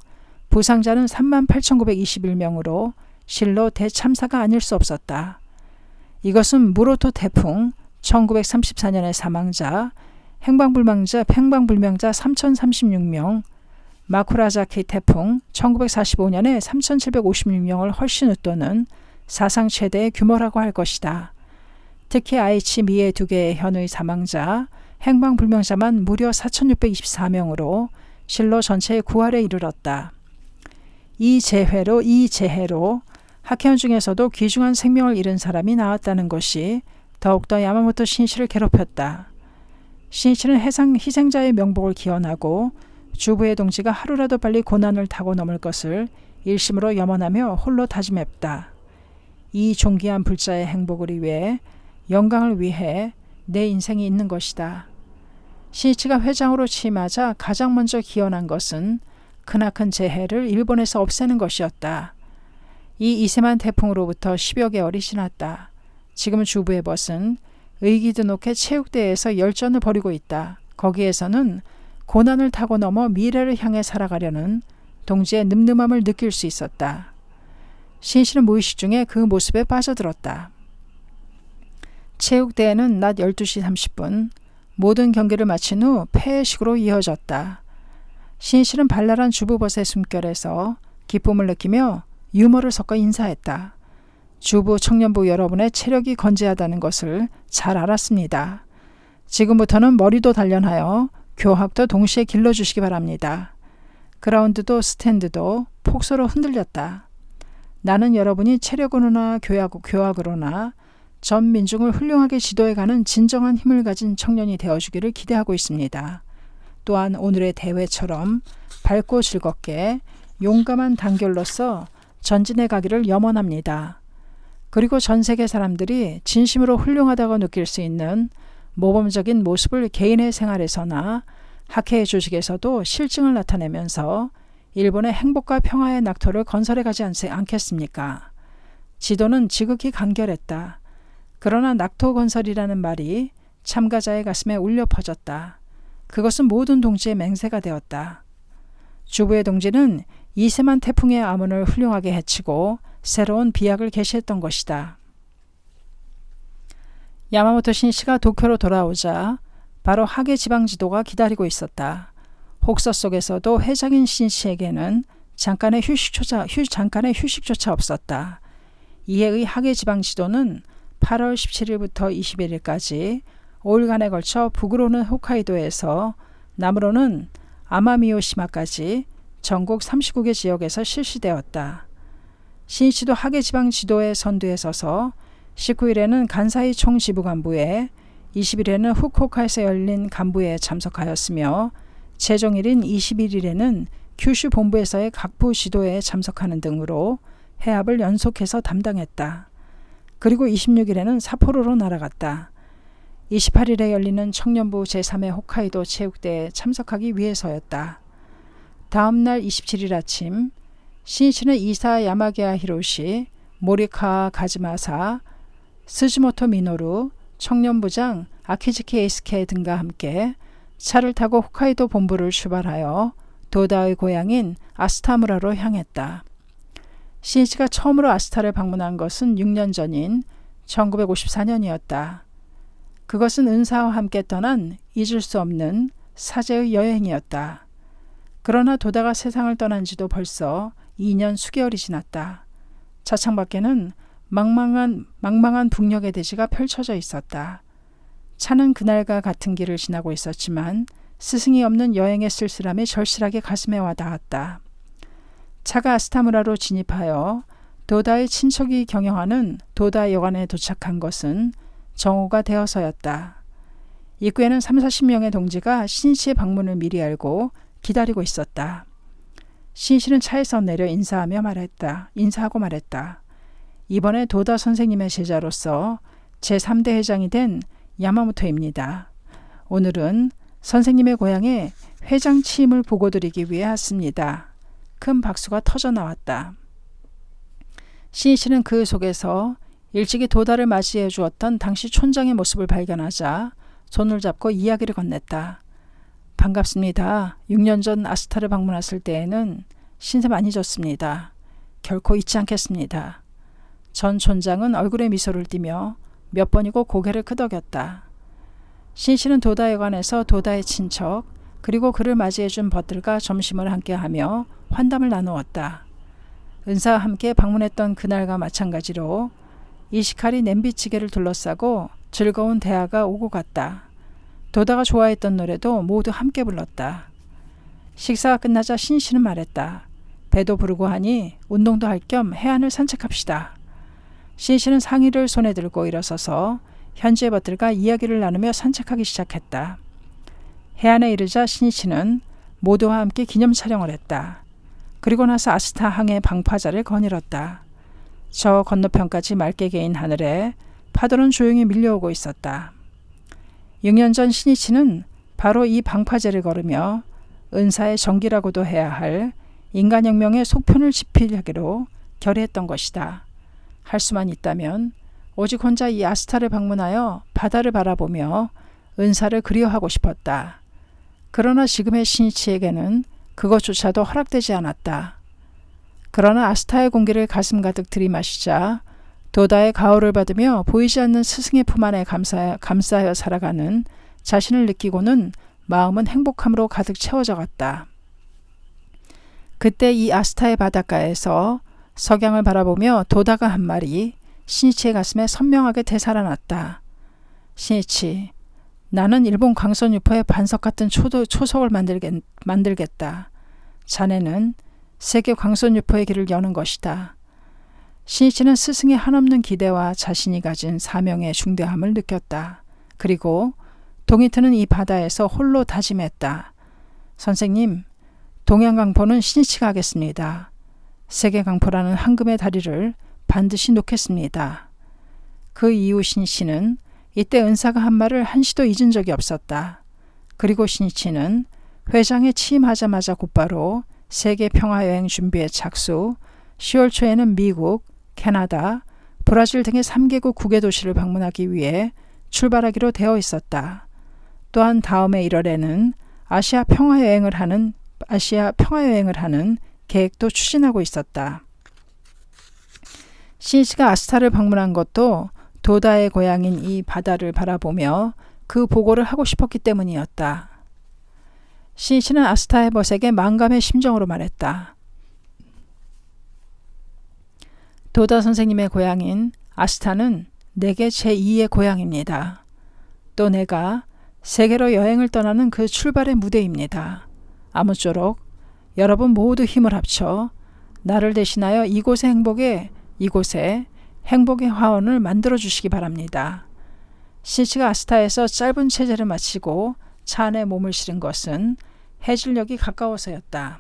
부상자는 38,921명으로 실로 대참사가 아닐 수 없었다. 이것은 무로토 태풍 1934년의 사망자, 행방불명자 3,036명, 마쿠라자키 태풍 1945년에 3,756명을 훨씬 웃도는 사상 최대의 규모라고 할 것이다. 특히 아이치 미에 두 개의 현의 사망자, 행방불명자만 무려 4,624명으로 실로 전체의 9할에 이르렀다. 이 재해로 하케현 중에서도 귀중한 생명을 잃은 사람이 나왔다는 것이 더욱더 야마모토 신이치를 괴롭혔다. 신이치는 희생자의 명복을 기원하고 주부의 동지가 하루라도 빨리 고난을 타고 넘을 것을 일심으로 염원하며 홀로 다짐했다. 이 존귀한 불자의 행복을 위해, 영광을 위해 내 인생이 있는 것이다. 신이치가 회장으로 취임하자 가장 먼저 기원한 것은 크나큰 재해를 일본에서 없애는 것이었다. 이 이세만 태풍으로부터 10여 개월이 지났다. 지금 주부의 벗은 의기드높게 체육대회에서 열전을 벌이고 있다. 거기에서는 고난을 타고 넘어 미래를 향해 살아가려는 동지의 늠름함을 느낄 수 있었다. 신이치는 무의식 중에 그 모습에 빠져들었다. 체육대회는 낮 12시 30분, 모든 경기를 마친 후 폐회식으로 이어졌다. 신이치는 발랄한 주부벗의 숨결에서 기쁨을 느끼며 유머를 섞어 인사했다. 주부 청년부 여러분의 체력이 건재하다는 것을 잘 알았습니다. 지금부터는 머리도 단련하여 교학도 동시에 길러주시기 바랍니다. 그라운드도 스탠드도 폭소로 흔들렸다. 나는 여러분이 체력으로나 교학으로나 전 민중을 훌륭하게 지도해가는 진정한 힘을 가진 청년이 되어주기를 기대하고 있습니다. 또한 오늘의 대회처럼 밝고 즐겁게 용감한 단결로서 전진해 가기를 염원합니다. 그리고 전 세계 사람들이 진심으로 훌륭하다고 느낄 수 있는 모범적인 모습을 개인의 생활에서나 학회의 조직에서도 실증을 나타내면서 일본의 행복과 평화의 낙토를 건설해 가지 않겠습니까? 지도는 지극히 간결했다. 그러나 낙토 건설이라는 말이 참가자의 가슴에 울려 퍼졌다. 그것은 모든 동지의 맹세가 되었다. 주부의 동지는 이세만 태풍의 암운을 훌륭하게 해치고 새로운 비약을 개시했던 것이다. 야마모토 신이치가 도쿄로 돌아오자 바로 하계 지방 지도가 기다리고 있었다. 혹서 속에서도 회장인 신이치에게는 잠깐의 휴식조차 없었다. 이해의 하계 지방 지도는 8월 17일부터 21일까지 5일간에 걸쳐 북으로는 홋카이도에서 남으로는 아마미오시마까지 전국 39개 지역에서 실시되었다. 신이치도 하계 지방 지도의 선두에 서서 19일에는 간사이 총지부간부회, 20일에는 후쿠오카에서 열린 간부회에 참석하였으며 최종일인 21일에는 규슈 본부에서의 각부 지도에 참석하는 등으로 해합을 연속해서 담당했다. 그리고 26일에는 삿포로로 날아갔다. 28일에 열리는 청년부 제3회 홋카이도 체육대회에 참석하기 위해서였다. 다음 날 27일 아침, 신이치는 이사 야마기야 히로시, 모리카 가즈마사, 스즈모토 미노루, 청년부장 아키즈키 에이스케 등과 함께 차를 타고 홋카이도 본부를 출발하여 도다의 고향인 아스타무라로 향했다. 신이치가 처음으로 아스타를 방문한 것은 6년 전인 1954년이었다. 그것은 은사와 함께 떠난 잊을 수 없는 사제의 여행이었다. 그러나 도다가 세상을 떠난 지도 벌써 2년 수개월이 지났다. 차창 밖에는 망망한 북녘의 대지가 펼쳐져 있었다. 차는 그날과 같은 길을 지나고 있었지만 스승이 없는 여행의 쓸쓸함이 절실하게 가슴에 와닿았다. 차가 아스타무라로 진입하여 도다의 친척이 경영하는 도다 여관에 도착한 것은 정오가 되어서였다. 입구에는 30-40명의 동지가 신이치의 방문을 미리 알고 기다리고 있었다. 신이치는 차에서 내려 인사하고 말했다. 이번에 도다 선생님의 제자로서 제3대 회장이 된 야마모토입니다. 오늘은 선생님의 고향에 회장 취임을 보고드리기 위해 왔습니다. 큰 박수가 터져 나왔다. 신이치는 그 속에서 일찍이 도다를 맞이해 주었던 당시 촌장의 모습을 발견하자 손을 잡고 이야기를 건넸다. 반갑습니다. 6년 전 아스타를 방문했을 때에는 신세 많이 졌습니다. 결코 잊지 않겠습니다. 전 촌장은 얼굴에 미소를 띠며 몇 번이고 고개를 끄덕였다. 신이치는 도다 여관에서 도다의 친척 그리고 그를 맞이해준 벗들과 점심을 함께하며 환담을 나누었다. 은사와 함께 방문했던 그날과 마찬가지로 이시카리 냄비찌개를 둘러싸고 즐거운 대화가 오고 갔다. 도다가 좋아했던 노래도 모두 함께 불렀다. 식사가 끝나자 신이치는 말했다. 배도 부르고 하니 운동도 할 겸 해안을 산책합시다. 신이치는 상의를 손에 들고 일어서서 현지의 벗들과 이야기를 나누며 산책하기 시작했다. 해안에 이르자 신이치는 모두와 함께 기념 촬영을 했다. 그리고 나서 아스타 항해 방파제를 거닐었다. 저 건너편까지 맑게 개인 하늘에 파도는 조용히 밀려오고 있었다. 6년 전 신이치는 바로 이 방파제를 걸으며 은사의 정기라고도 해야 할 인간혁명의 속편을 집필하기로 결의했던 것이다. 할 수만 있다면 오직 혼자 이 아스타를 방문하여 바다를 바라보며 은사를 그리워하고 싶었다. 그러나 지금의 신이치에게는 그것조차도 허락되지 않았다. 그러나 아스타의 공기를 가슴 가득 들이마시자 도다의 가호를 받으며 보이지 않는 스승의 품 안에 감싸여 살아가는 자신을 느끼고는 마음은 행복함으로 가득 채워져 갔다. 그때 이 아스타의 바닷가에서 석양을 바라보며 도다가 한 말이 신이치의 가슴에 선명하게 되살아났다. 신이치, 나는 일본 광선 유포의 반석 같은 초석을 만들겠다. 자네는 세계 광선 유포의 길을 여는 것이다. 신이치는 스승의 한없는 기대와 자신이 가진 사명의 중대함을 느꼈다. 그리고 동이 트는 이 바다에서 홀로 다짐했다. 선생님, 동양강포는 신이치가 하겠습니다. 세계강포라는 황금의 다리를 반드시 놓겠습니다. 그 이후 신이치는 이때 은사가 한 말을 한시도 잊은 적이 없었다. 그리고 신이치는 회장에 취임하자마자 곧바로 세계 평화여행 준비에 착수, 10월 초에는 미국, 캐나다, 브라질 등의 3개국 국외 도시를 방문하기 위해 출발하기로 되어 있었다. 또한 다음해 1월에는 아시아 평화여행을 하는 계획도 추진하고 있었다. 신이치가 아스타를 방문한 것도 도다의 고향인 이 바다를 바라보며 그 보고를 하고 싶었기 때문이었다. 신이치는 아스타의 벗에게 만감의 심정으로 말했다. 도다 선생님의 고향인 아스타는 내게 제2의 고향입니다. 또 내가 세계로 여행을 떠나는 그 출발의 무대입니다. 아무쪼록 여러분 모두 힘을 합쳐 나를 대신하여 이곳의 행복의 화원을 만들어 주시기 바랍니다. 신이치가 아스타에서 짧은 체제를 마치고 차 안에 몸을 실은 것은 해질녘이 가까워서였다.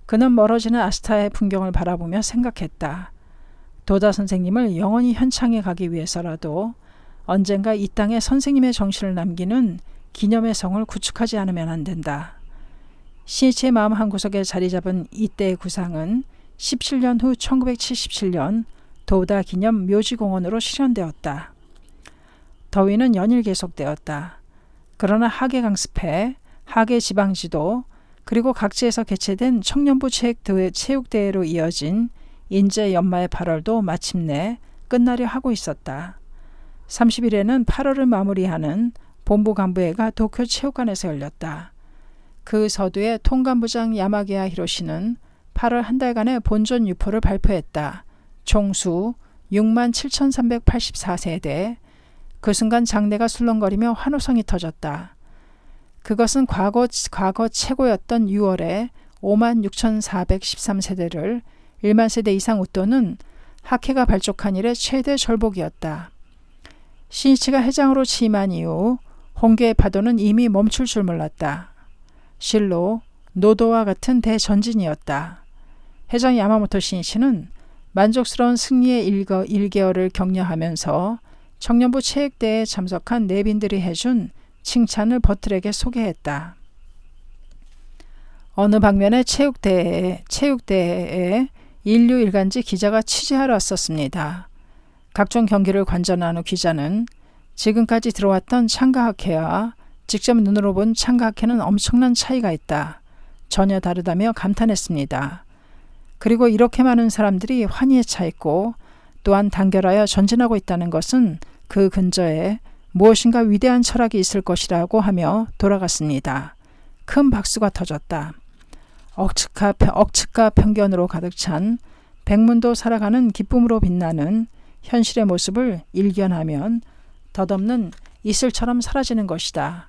그는 멀어지는 아스타의 풍경을 바라보며 생각했다. 도다 선생님을 영원히 현창해 가기 위해서라도 언젠가 이 땅에 선생님의 정신을 남기는 기념의 성을 구축하지 않으면 안 된다. 신이치의 마음 한구석에 자리 잡은 이때의 구상은 17년 후 1977년 도다 기념 묘지공원으로 실현되었다. 더위는 연일 계속되었다. 그러나 하계 강습회, 하계 지방지도, 그리고 각지에서 개최된 청년부 체육대회로 이어진 인제 연마의 8월도 마침내 끝나려 하고 있었다. 30일에는 8월을 마무리하는 본부 간부회가 도쿄 체육관에서 열렸다. 그 서두에 통간부장 야마기야 히로시는 8월 한 달간의 본전 유포를 발표했다. 총수 67,384세대, 그 순간 장내가 술렁거리며 환호성이 터졌다. 그것은 과거 최고였던 6월에 56,413세대를 1만 세대 이상 웃도는 학회가 발족한 이래 최대 절복이었다. 신이치가 회장으로 취임한 이후 홍계의 파도는 이미 멈출 줄 몰랐다. 실로 노도와 같은 대전진이었다. 회장 야마모토 신이치는 만족스러운 승리의 일개월을 격려하면서 청년부 체육대회에 참석한 내빈들이 해준 칭찬을 버틀에게 소개했다. 어느 방면의 체육대회에 인류 일간지 기자가 취재하러 왔었습니다. 각종 경기를 관전한 후 기자는 지금까지 들어왔던 참가학회와 직접 눈으로 본 참가학회는 엄청난 차이가 있다. 전혀 다르다며 감탄했습니다. 그리고 이렇게 많은 사람들이 환희에 차 있고 또한 단결하여 전진하고 있다는 것은 그 근저에 무엇인가 위대한 철학이 있을 것이라고 하며 돌아갔습니다. 큰 박수가 터졌다. 억측과 편견으로 가득 찬 백문도 살아가는 기쁨으로 빛나는 현실의 모습을 일견하면 덧없는 이슬처럼 사라지는 것이다.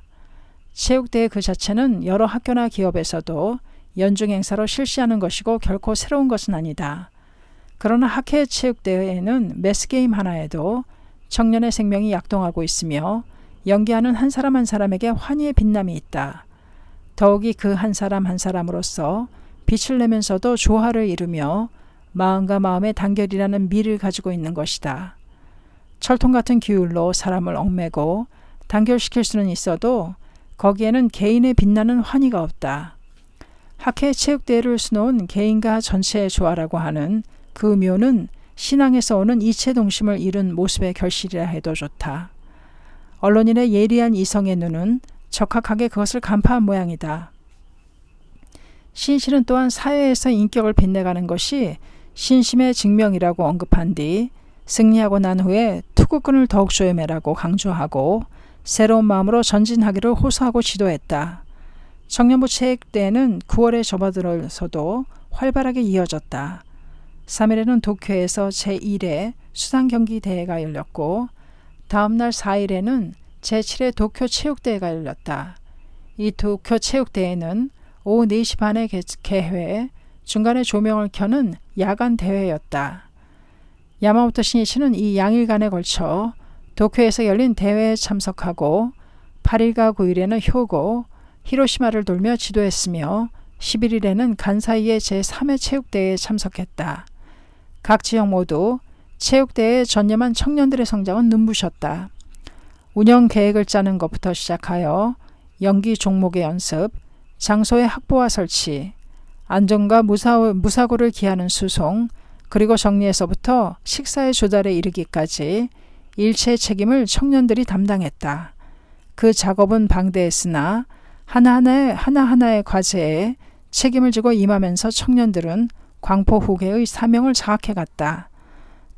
체육대회 그 자체는 여러 학교나 기업에서도 연중 행사로 실시하는 것이고 결코 새로운 것은 아니다. 그러나 학회 체육대회에는 매스게임 하나에도 청년의 생명이 약동하고 있으며 연기하는 한 사람 한 사람에게 환희의 빛남이 있다. 더욱이 그 한 사람 한 사람으로서 빛을 내면서도 조화를 이루며 마음과 마음의 단결이라는 미를 가지고 있는 것이다. 철통 같은 규율로 사람을 얽매고 단결시킬 수는 있어도 거기에는 개인의 빛나는 환희가 없다. 학회 체육대회를 수놓은 개인과 전체의 조화라고 하는 그 묘는 신앙에서 오는 이체동심을 이룬 모습의 결실이라 해도 좋다. 언론인의 예리한 이성의 눈은 적확하게 그것을 간파한 모양이다. 신실은 또한 사회에서 인격을 빛내가는 것이 신심의 증명이라고 언급한 뒤 승리하고 난 후에 투구꾼을 더욱 조여매라고 강조하고 새로운 마음으로 전진하기를 호소하고 지도했다. 청년부 체육대회는 9월에 접어들어서도 활발하게 이어졌다. 3일에는 도쿄에서 제1회 수상경기 대회가 열렸고 다음 날 4일에는 제7회 도쿄 체육대회가 열렸다. 이 도쿄 체육대회는 오후 4시 반에 개회, 중간에 조명을 켜는 야간 대회였다. 야마모토 신이치는 이 양일간에 걸쳐 도쿄에서 열린 대회에 참석하고 8일과 9일에는 효고, 히로시마를 돌며 지도했으며 11일에는 간사이의 제3회 체육대회에 참석했다. 각 지역 모두 체육대회에 전념한 청년들의 성장은 눈부셨다. 운영 계획을 짜는 것부터 시작하여 연기 종목의 연습, 장소의 확보와 설치, 안전과 무사고를 기하는 수송, 그리고 정리에서부터 식사의 조달에 이르기까지 일체의 책임을 청년들이 담당했다. 그 작업은 방대했으나 하나하나의 과제에 책임을 지고 임하면서 청년들은 광포 후계의 사명을 자각해갔다.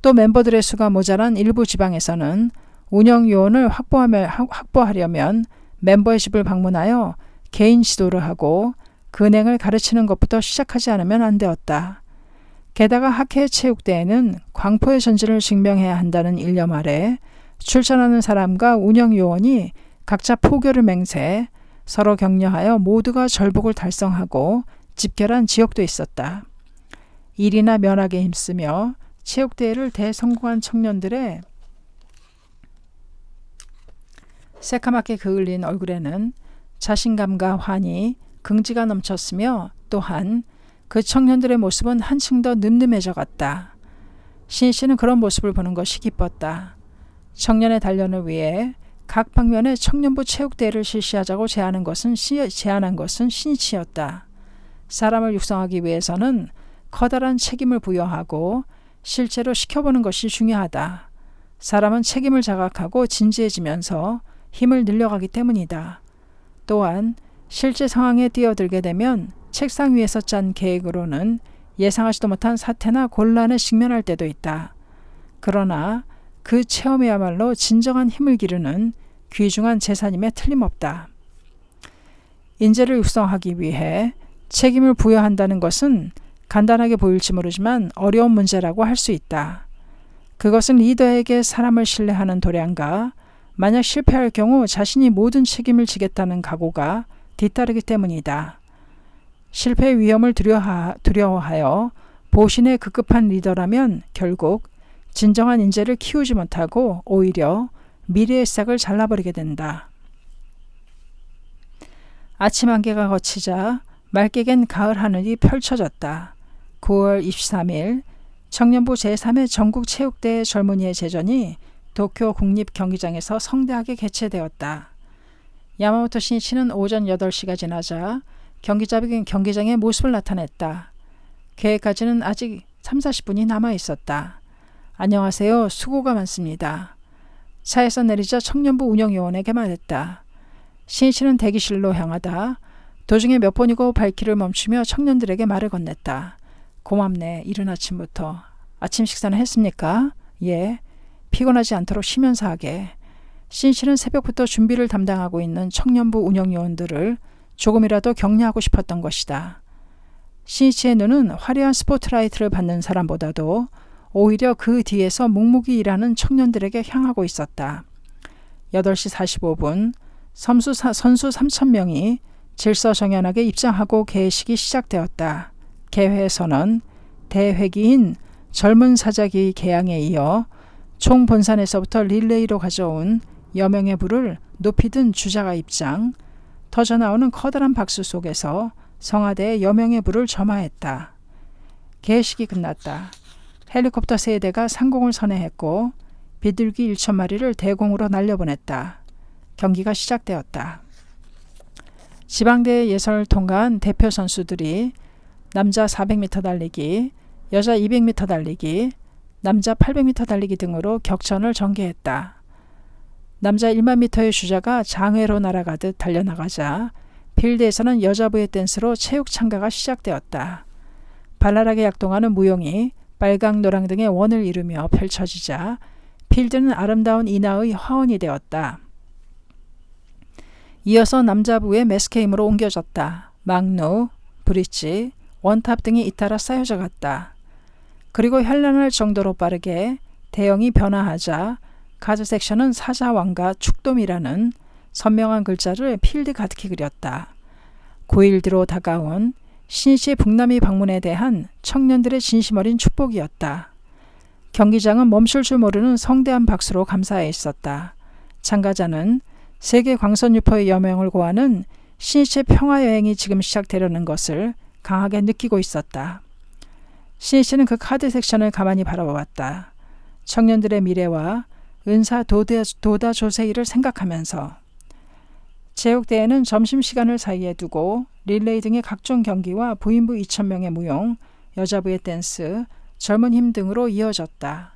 또 멤버들의 수가 모자란 일부 지방에서는 운영 요원을 확보하려면 멤버의 집을 방문하여 개인 지도를 하고 근행을 가르치는 것부터 시작하지 않으면 안 되었다. 게다가 학회 체육대회는 광포의 전진을 증명해야 한다는 일념 아래 출전하는 사람과 운영 요원이 각자 포교를 맹세해 서로 격려하여 모두가 절복을 달성하고 집결한 지역도 있었다. 일이나 면학에 힘쓰며 체육대회를 대성공한 청년들의 새카맣게 그을린 얼굴에는 자신감과 환희, 긍지가 넘쳤으며 또한 그 청년들의 모습은 한층 더 늠름해져 갔다. 신이치는 그런 모습을 보는 것이 기뻤다. 청년의 단련을 위해 각 방면에 청년부 체육대회를 실시하자고 제안한 것은 신이치였다. 사람을 육성하기 위해서는 커다란 책임을 부여하고 실제로 시켜보는 것이 중요하다. 사람은 책임을 자각하고 진지해지면서 힘을 늘려가기 때문이다. 또한 실제 상황에 뛰어들게 되면 책상 위에서 짠 계획으로는 예상하지도 못한 사태나 곤란에 직면할 때도 있다. 그러나 그 체험이야말로 진정한 힘을 기르는 귀중한 재산임에 틀림없다. 인재를 육성하기 위해 책임을 부여한다는 것은 간단하게 보일지 모르지만 어려운 문제라고 할 수 있다. 그것은 리더에게 사람을 신뢰하는 도량과 만약 실패할 경우 자신이 모든 책임을 지겠다는 각오가 뒤따르기 때문이다. 실패의 위험을 두려워하여 보신의 급급한 리더라면 결국 진정한 인재를 키우지 못하고 오히려 미래의 싹을 잘라버리게 된다. 아침 안개가 걷히자 맑게 갠 가을 하늘이 펼쳐졌다. 9월 23일 청년부 제3회 전국체육대회 젊은이의 제전이 도쿄 국립경기장에서 성대하게 개최되었다. 야마모토 신이치는 오전 8시가 지나자 경기장의 모습을 나타냈다. 계획까지는 아직 30-40분이 남아 있었다. 안녕하세요. 수고가 많습니다. 차에서 내리자 청년부 운영요원에게 말했다. 신이치는 대기실로 향하다 도중에 몇 번이고 발길을 멈추며 청년들에게 말을 건넸다. 고맙네. 이른 아침부터. 아침 식사는 했습니까? 예. 피곤하지 않도록 쉬면서 하게. 신이치는 새벽부터 준비를 담당하고 있는 청년부 운영요원들을 조금이라도 격려하고 싶었던 것이다. 신이치의 눈은 화려한 스포트라이트를 받는 사람보다도 오히려 그 뒤에서 묵묵히 일하는 청년들에게 향하고 있었다. 8시 45분 선수 3,000명이 질서정연하게 입장하고 개회식이 시작되었다. 개회에서는 대회기인 젊은 사자기 개항에 이어 총 본산에서부터 릴레이로 가져온 여명의 불을 높이 든 주자가 입장, 터져나오는 커다란 박수 속에서 성화대에 여명의 불을 점화했다. 개회식이 끝났다. 헬리콥터 3대가 상공을 선회했고 비둘기 1,000마리를 대공으로 날려보냈다. 경기가 시작되었다. 지방대회 예선을 통과한 대표 선수들이 남자 400m 달리기, 여자 200m 달리기, 남자 800m 달리기 등으로 격전을 전개했다. 남자 1만 미터의 주자가 장외로 날아가듯 달려나가자 필드에서는 여자부의 댄스로 체육 참가가 시작되었다. 발랄하게 약동하는 무용이 빨강, 노랑 등의 원을 이루며 펼쳐지자 필드는 아름다운 인하의 화원이 되었다. 이어서 남자부의 매스게임으로 옮겨졌다. 막루, 브릿지, 원탑 등이 잇따라 쌓여져 갔다. 그리고 현란할 정도로 빠르게 대형이 변화하자 가드 섹션은 사자왕과 축돔이라는 선명한 글자를 필드 가득히 그렸다. 9일 뒤로 다가온 신이치의 북남미 방문에 대한 청년들의 진심 어린 축복이었다. 경기장은 멈출 줄 모르는 성대한 박수로 감사해 있었다. 참가자는 세계 광선유포의 여명을 고하는 신이치의 평화여행이 지금 시작되려는 것을 강하게 느끼고 있었다. 신이치는 그 카드 섹션을 가만히 바라보았다. 청년들의 미래와 은사 도다 조세이를 생각하면서 체육대회는 점심시간을 사이에 두고 릴레이 등의 각종 경기와 부인부 2,000명의 무용, 여자부의 댄스, 젊은 힘 등으로 이어졌다.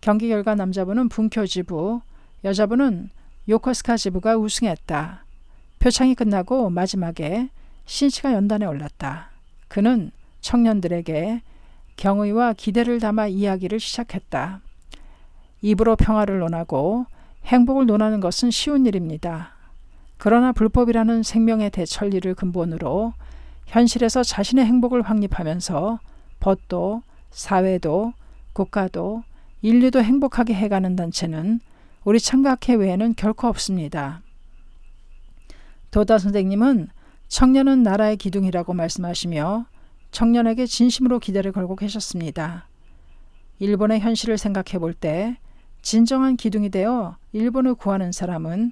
경기 결과 남자부는 분쿄지부, 여자부는 요코스카 지부가 우승했다. 표창이 끝나고 마지막에 신이치가 연단에 올랐다. 그는 청년들에게 경의와 기대를 담아 이야기를 시작했다. 입으로 평화를 논하고 행복을 논하는 것은 쉬운 일입니다. 그러나 불법이라는 생명의 대천리를 근본으로 현실에서 자신의 행복을 확립하면서 법도, 사회도, 국가도, 인류도 행복하게 해가는 단체는 우리 창각회 외에는 결코 없습니다. 도다 선생님은 청년은 나라의 기둥이라고 말씀하시며 청년에게 진심으로 기대를 걸고 계셨습니다. 일본의 현실을 생각해 볼 때 진정한 기둥이 되어 일본을 구하는 사람은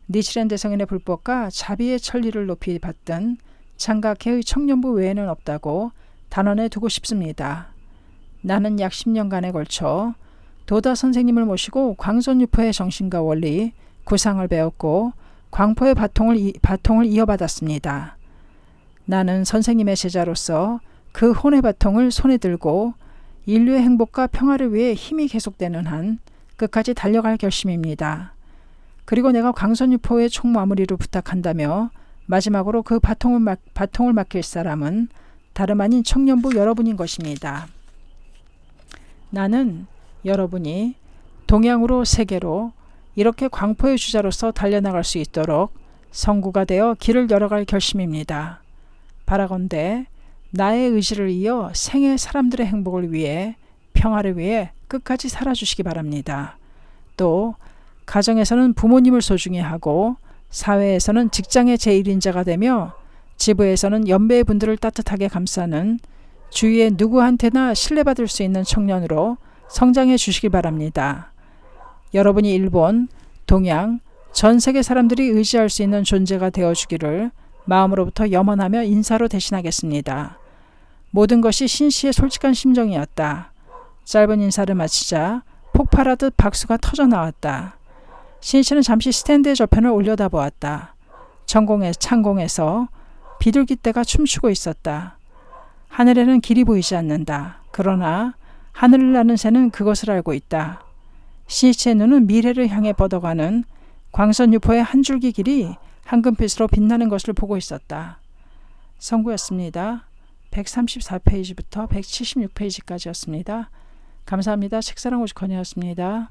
니치렌 대성인의 불법과 자비의 천리를 높이 받든 창각회의 청년부 외에는 없다고 단언해 두고 싶습니다. 나는 약 10년간에 걸쳐 도다 선생님을 모시고 광선유포의 정신과 원리, 구상을 배웠고 광포의 바통을 이어받았습니다. 나는 선생님의 제자로서 그 혼의 바통을 손에 들고 인류의 행복과 평화를 위해 힘이 계속되는 한 끝까지 달려갈 결심입니다. 그리고 내가 광선유포의 총마무리를 부탁한다며 마지막으로 그 바통을 맡길 사람은 다름 아닌 청년부 여러분인 것입니다. 나는 여러분이 동양으로 세계로 이렇게 광포의 주자로서 달려나갈 수 있도록 성구가 되어 길을 열어갈 결심입니다. 바라건대 나의 의지를 이어 생애 사람들의 행복을 위해 평화를 위해 끝까지 살아주시기 바랍니다. 또 가정에서는 부모님을 소중히 하고 사회에서는 직장의 제1인자가 되며 지부에서는 연배의 분들을 따뜻하게 감싸는 주위의 누구한테나 신뢰받을 수 있는 청년으로 성장해 주시기 바랍니다. 여러분이 일본, 동양, 전 세계 사람들이 의지할 수 있는 존재가 되어주기를 마음으로부터 염원하며 인사로 대신하겠습니다. 모든 것이 신씨의 솔직한 심정이었다. 짧은 인사를 마치자 폭발하듯 박수가 터져 나왔다. 신씨는 잠시 스탠드의 저편을 올려다보았다. 창공에서 비둘기떼가 춤추고 있었다. 하늘에는 길이 보이지 않는다. 그러나 하늘을 나는 새는 그것을 알고 있다. 신씨의 눈은 미래를 향해 뻗어가는 광선유포의 한 줄기 길이 황금빛으로 빛나는 것을 보고 있었다. 선구였습니다. 134페이지부터 176페이지까지였습니다. 감사합니다. 책사랑 오죽헌이었습니다.